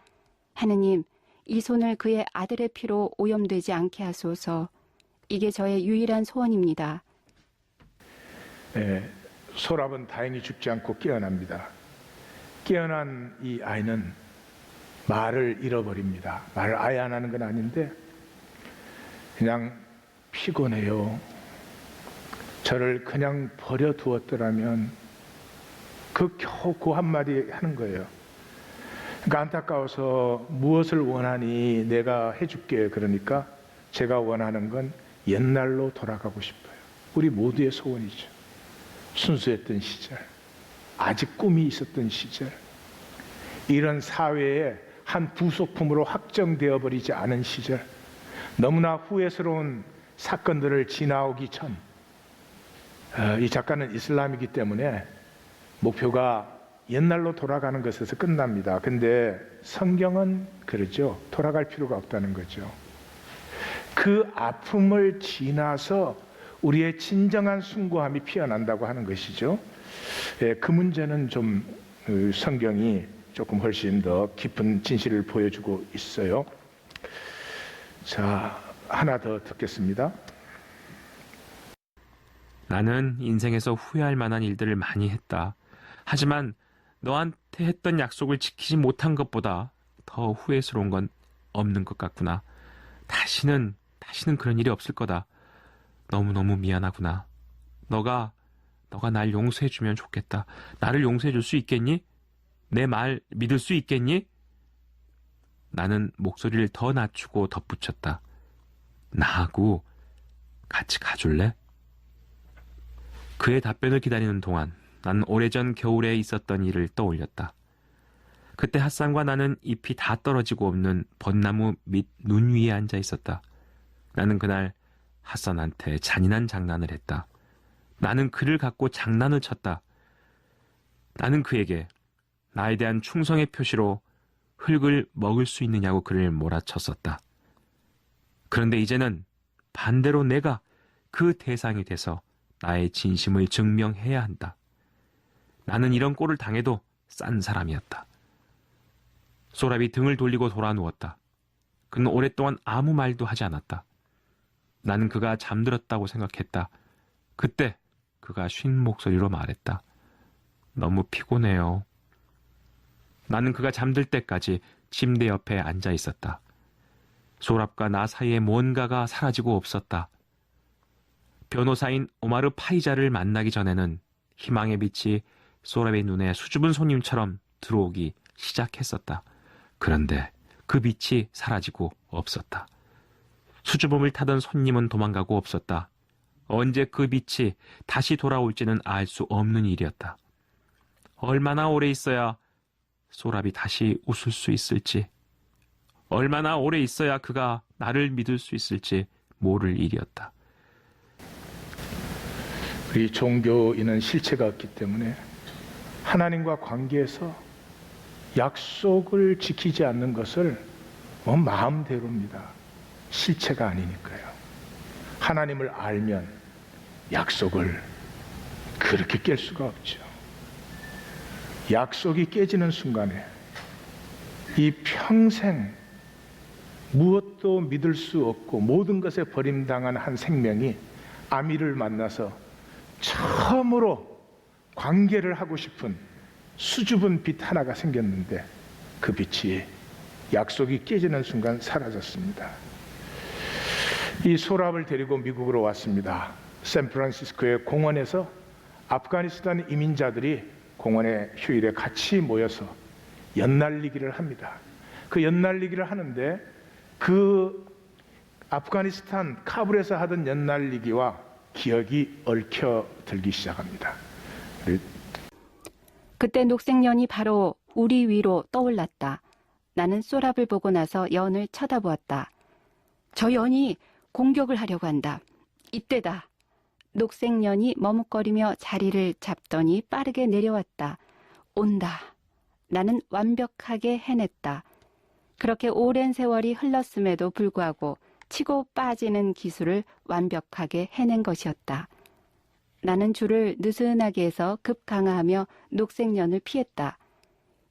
Speaker 3: 하느님, 이 손을 그의 아들의 피로 오염되지 않게 하소서. 이게 저의 유일한 소원입니다.
Speaker 1: 네, 소랍은 다행히 죽지 않고 깨어납니다. 깨어난 이 아이는 말을 잃어버립니다. 말을 아예 안 하는 건 아닌데 그냥 피곤해요. 저를 그냥 버려두었더라면 겨우 그 한마디 하는 거예요. 그러니까 안타까워서 무엇을 원하니 내가 해줄게. 그러니까 제가 원하는 건 옛날로 돌아가고 싶어요. 우리 모두의 소원이죠. 순수했던 시절. 아직 꿈이 있었던 시절, 이런 사회의 한 부속품으로 확정되어 버리지 않은 시절, 너무나 후회스러운 사건들을 지나오기 전, 이 작가는 이슬람이기 때문에 목표가 옛날로 돌아가는 것에서 끝납니다. 근데 성경은 그러죠. 돌아갈 필요가 없다는 거죠. 그 아픔을 지나서 우리의 진정한 숭고함이 피어난다고 하는 것이죠. 그 문제는 좀 성경이 조금 훨씬 더 깊은 진실을 보여주고 있어요. 자, 하나 더 듣겠습니다.
Speaker 2: 나는 인생에서 후회할 만한 일들을 많이 했다. 하지만 너한테 했던 약속을 지키지 못한 것보다 더 후회스러운 건 없는 것 같구나. 다시는 그런 일이 없을 거다. 너무너무 미안하구나. 너가 날 용서해주면 좋겠다. 나를 용서해줄 수 있겠니? 내 말 믿을 수 있겠니? 나는 목소리를 더 낮추고 덧붙였다. 나하고 같이 가줄래? 그의 답변을 기다리는 동안 난 오래전 겨울에 있었던 일을 떠올렸다. 그때 핫산과 나는 잎이 다 떨어지고 없는 벚나무 밑 눈 위에 앉아 있었다. 나는 그날 핫산한테 잔인한 장난을 했다. 나는 그를 갖고 장난을 쳤다. 나는 그에게 나에 대한 충성의 표시로 흙을 먹을 수 있느냐고 그를 몰아쳤었다. 그런데 이제는 반대로 내가 그 대상이 돼서 나의 진심을 증명해야 한다. 나는 이런 꼴을 당해도 싼 사람이었다. 소랍이 등을 돌리고 돌아 누웠다. 그는 오랫동안 아무 말도 하지 않았다. 나는 그가 잠들었다고 생각했다. 그때 그가 쉰 목소리로 말했다. 너무 피곤해요. 나는 그가 잠들 때까지 침대 옆에 앉아 있었다. 소랍과 나 사이에 뭔가가 사라지고 없었다. 변호사인 오마르 파이자를 만나기 전에는 희망의 빛이 소랍의 눈에 수줍은 손님처럼 들어오기 시작했었다. 그런데 그 빛이 사라지고 없었다. 수줍음을 타던 손님은 도망가고 없었다. 언제 그 빛이 다시 돌아올지는 알 수 없는 일이었다. 얼마나 오래 있어야 소랍이 다시 웃을 수 있을지, 얼마나 오래 있어야 그가 나를 믿을 수 있을지 모를 일이었다.
Speaker 1: 우리 종교인은 실체가 없기 때문에 하나님과 관계에서 약속을 지키지 않는 것을 마음대로입니다. 실체가 아니니까요. 하나님을 알면 약속을 그렇게 깰 수가 없죠. 약속이 깨지는 순간에 이 평생 무엇도 믿을 수 없고 모든 것에 버림당한 한 생명이 아미를 만나서 처음으로 관계를 하고 싶은 수줍은 빛 하나가 생겼는데 그 빛이 약속이 깨지는 순간 사라졌습니다. 이 소랍을 데리고 미국으로 왔습니다. 샌프란시스코의 공원에서 아프가니스탄 이민자들이 공원의 휴일에 같이 모여서 연날리기를 합니다. 그 연날리기를 하는데 그 아프가니스탄 카불에서 하던 연날리기와 기억이 얽혀들기 시작합니다.
Speaker 3: 그때 녹색연이 바로 우리 위로 떠올랐다. 나는 소랍을 보고 나서 연을 쳐다보았다. 저 연이 공격을 하려고 한다. 이때다. 녹색연이 머뭇거리며 자리를 잡더니 빠르게 내려왔다. 온다. 나는 완벽하게 해냈다. 그렇게 오랜 세월이 흘렀음에도 불구하고 치고 빠지는 기술을 완벽하게 해낸 것이었다. 나는 줄을 느슨하게 해서 급강하하며 녹색연을 피했다.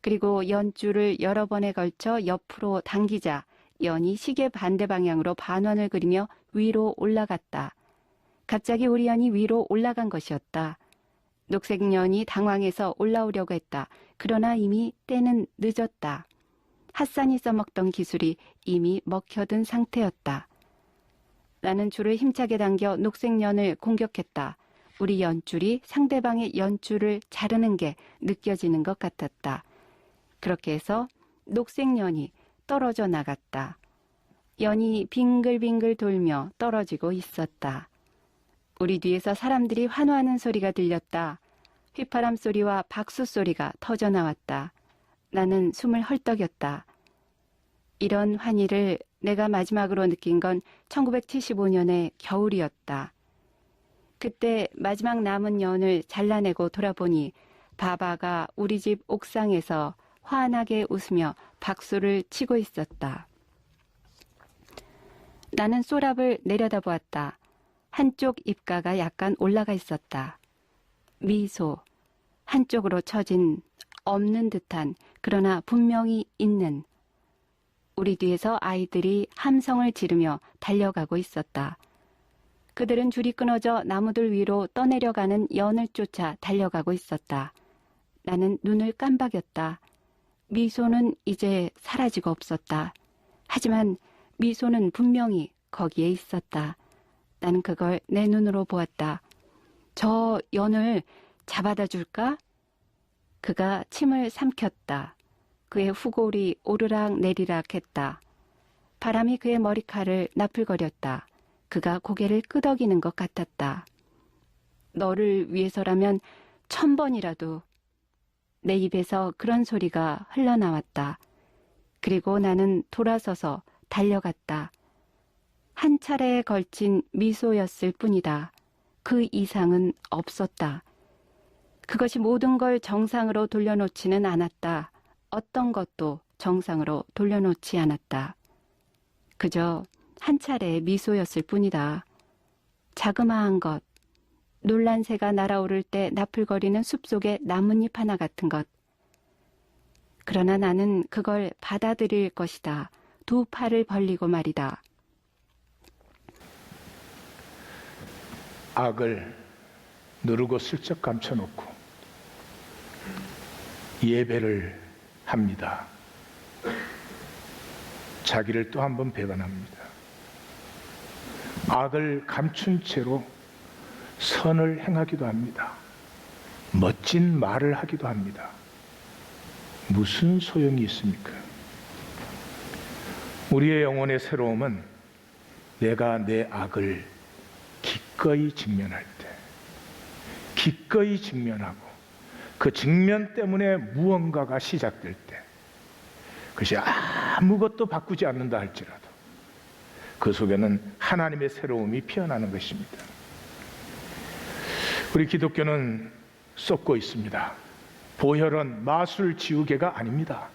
Speaker 3: 그리고 연줄을 여러 번에 걸쳐 옆으로 당기자 연이 시계 반대 방향으로 반원을 그리며 위로 올라갔다. 갑자기 우리 연이 위로 올라간 것이었다. 녹색연이 당황해서 올라오려고 했다. 그러나 이미 때는 늦었다. 핫산이 써먹던 기술이 이미 먹혀든 상태였다. 나는 줄을 힘차게 당겨 녹색연을 공격했다. 우리 연줄이 상대방의 연줄을 자르는 게 느껴지는 것 같았다. 그렇게 해서 녹색연이 떨어져 나갔다. 연이 빙글빙글 돌며 떨어지고 있었다. 우리 뒤에서 사람들이 환호하는 소리가 들렸다. 휘파람 소리와 박수 소리가 터져 나왔다. 나는 숨을 헐떡였다. 이런 환희를 내가 마지막으로 느낀 건 1975년의 겨울이었다. 그때 마지막 남은 연을 잘라내고 돌아보니 바바가 우리 집 옥상에서 환하게 웃으며 박수를 치고 있었다. 나는 소랍을 내려다보았다. 한쪽 입가가 약간 올라가 있었다. 미소, 한쪽으로 처진 없는 듯한 그러나 분명히 있는. 우리 뒤에서 아이들이 함성을 지르며 달려가고 있었다. 그들은 줄이 끊어져 나무들 위로 떠내려가는 연을 쫓아 달려가고 있었다. 나는 눈을 깜박였다. 미소는 이제 사라지고 없었다. 하지만 미소는 분명히 거기에 있었다. 나는 그걸 내 눈으로 보았다. 저 연을 잡아다 줄까? 그가 침을 삼켰다. 그의 후골이 오르락 내리락 했다. 바람이 그의 머리칼을 나풀거렸다. 그가 고개를 끄덕이는 것 같았다. 너를 위해서라면 1000번이라도. 내 입에서 그런 소리가 흘러나왔다. 그리고 나는 돌아서서 달려갔다. 한 차례에 걸친 미소였을 뿐이다. 그 이상은 없었다. 그것이 모든 걸 정상으로 돌려놓지는 않았다. 어떤 것도 정상으로 돌려놓지 않았다. 그저 한 차례의 미소였을 뿐이다. 자그마한 것, 놀란새가 날아오를 때 나풀거리는 숲속의 나뭇잎 하나 같은 것. 그러나 나는 그걸 받아들일 것이다. 두 팔을 벌리고 말이다.
Speaker 1: 악을 누르고 슬쩍 감춰놓고 예배를 합니다. 자기를 또 한 번 배반합니다. 악을 감춘 채로 선을 행하기도 합니다. 멋진 말을 하기도 합니다. 무슨 소용이 있습니까? 우리의 영혼의 새로움은 내가 내 악을 기꺼이 직면할 때, 기꺼이 직면하고 그 직면 때문에 무언가가 시작될 때, 그것이 아무것도 바꾸지 않는다 할지라도 그 속에는 하나님의 새로움이 피어나는 것입니다. 우리 기독교는 썩고 있습니다. 보혈은 마술 지우개가 아닙니다.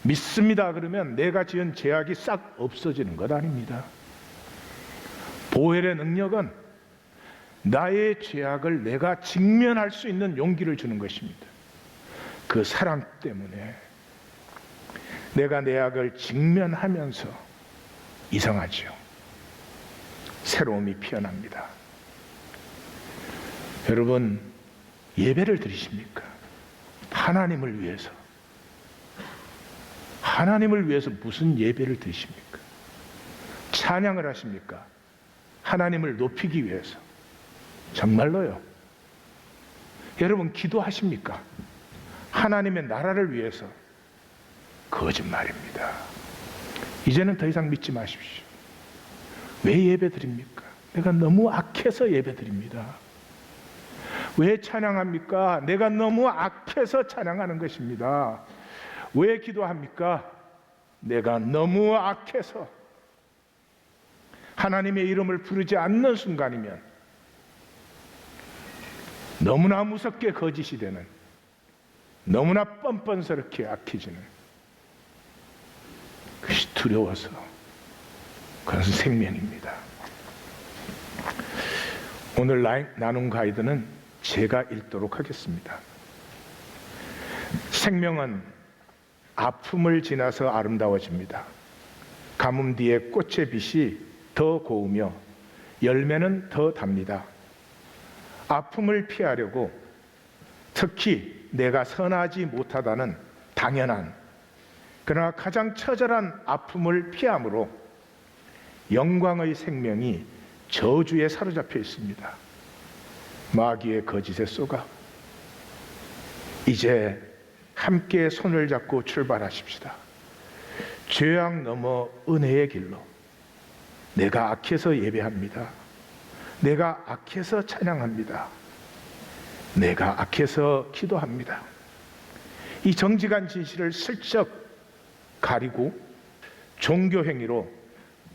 Speaker 1: 믿습니다 그러면 내가 지은 죄악이 싹 없어지는 것 아닙니다. 보혈의 능력은 나의 죄악을 내가 직면할 수 있는 용기를 주는 것입니다. 그 사랑 때문에 내가 내 악을 직면하면서 이상하죠. 새로움이 피어납니다. 여러분, 예배를 드리십니까? 하나님을 위해서. 하나님을 위해서 무슨 예배를 드리십니까? 찬양을 하십니까? 하나님을 높이기 위해서. 정말로요. 여러분, 기도하십니까? 하나님의 나라를 위해서. 거짓말입니다. 이제는 더 이상 믿지 마십시오. 왜 예배 드립니까? 내가 너무 악해서 예배 드립니다. 왜 찬양합니까? 내가 너무 악해서 찬양하는 것입니다. 왜 기도합니까? 내가 너무 악해서. 하나님의 이름을 부르지 않는 순간이면 너무나 무섭게 거짓이 되는, 너무나 뻔뻔스럽게 악해지는, 그것이 두려워서 그것은 생명입니다. 오늘 나눔 가이드는 제가 읽도록 하겠습니다. 생명은 아픔을 지나서 아름다워집니다. 가뭄 뒤에 꽃의 빛이 더 고우며 열매는 더 답니다. 아픔을 피하려고 특히 내가 선하지 못하다는 당연한 그러나 가장 처절한 아픔을 피함으로 영광의 생명이 저주에 사로잡혀 있습니다. 마귀의 거짓에 쏘가. 이제 함께 손을 잡고 출발하십시다. 죄악 넘어 은혜의 길로. 내가 악해서 예배합니다. 내가 악해서 찬양합니다. 내가 악해서 기도합니다. 이 정직한 진실을 슬쩍 가리고 종교 행위로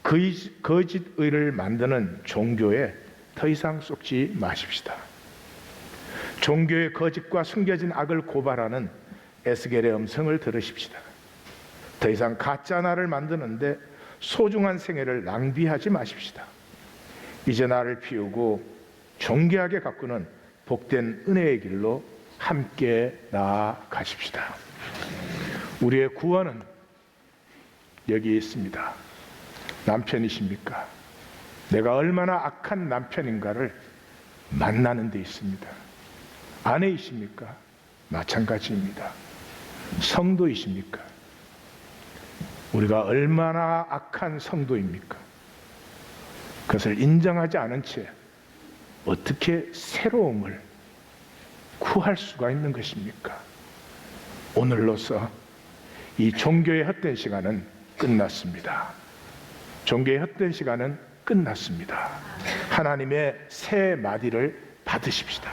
Speaker 1: 거짓 의를 만드는 종교에 더 이상 쏙지 마십시다. 종교의 거짓과 숨겨진 악을 고발하는 에스겔의 음성을 들으십시다. 더 이상 가짜 나를 만드는데 소중한 생애를 낭비하지 마십시다. 이제 나를 피우고 존귀하게 가꾸는 복된 은혜의 길로 함께 나아가십시다. 우리의 구원은 여기 있습니다. 남편이십니까? 내가 얼마나 악한 남편인가를 만나는 데 있습니다. 아내이십니까? 마찬가지입니다. 성도이십니까? 우리가 얼마나 악한 성도입니까? 그것을 인정하지 않은 채 어떻게 새로움을 구할 수가 있는 것입니까? 오늘로서 이 종교의 헛된 시간은 끝났습니다. 종교의 헛된 시간은 끝났습니다. 하나님의 새 마디를 받으십시다.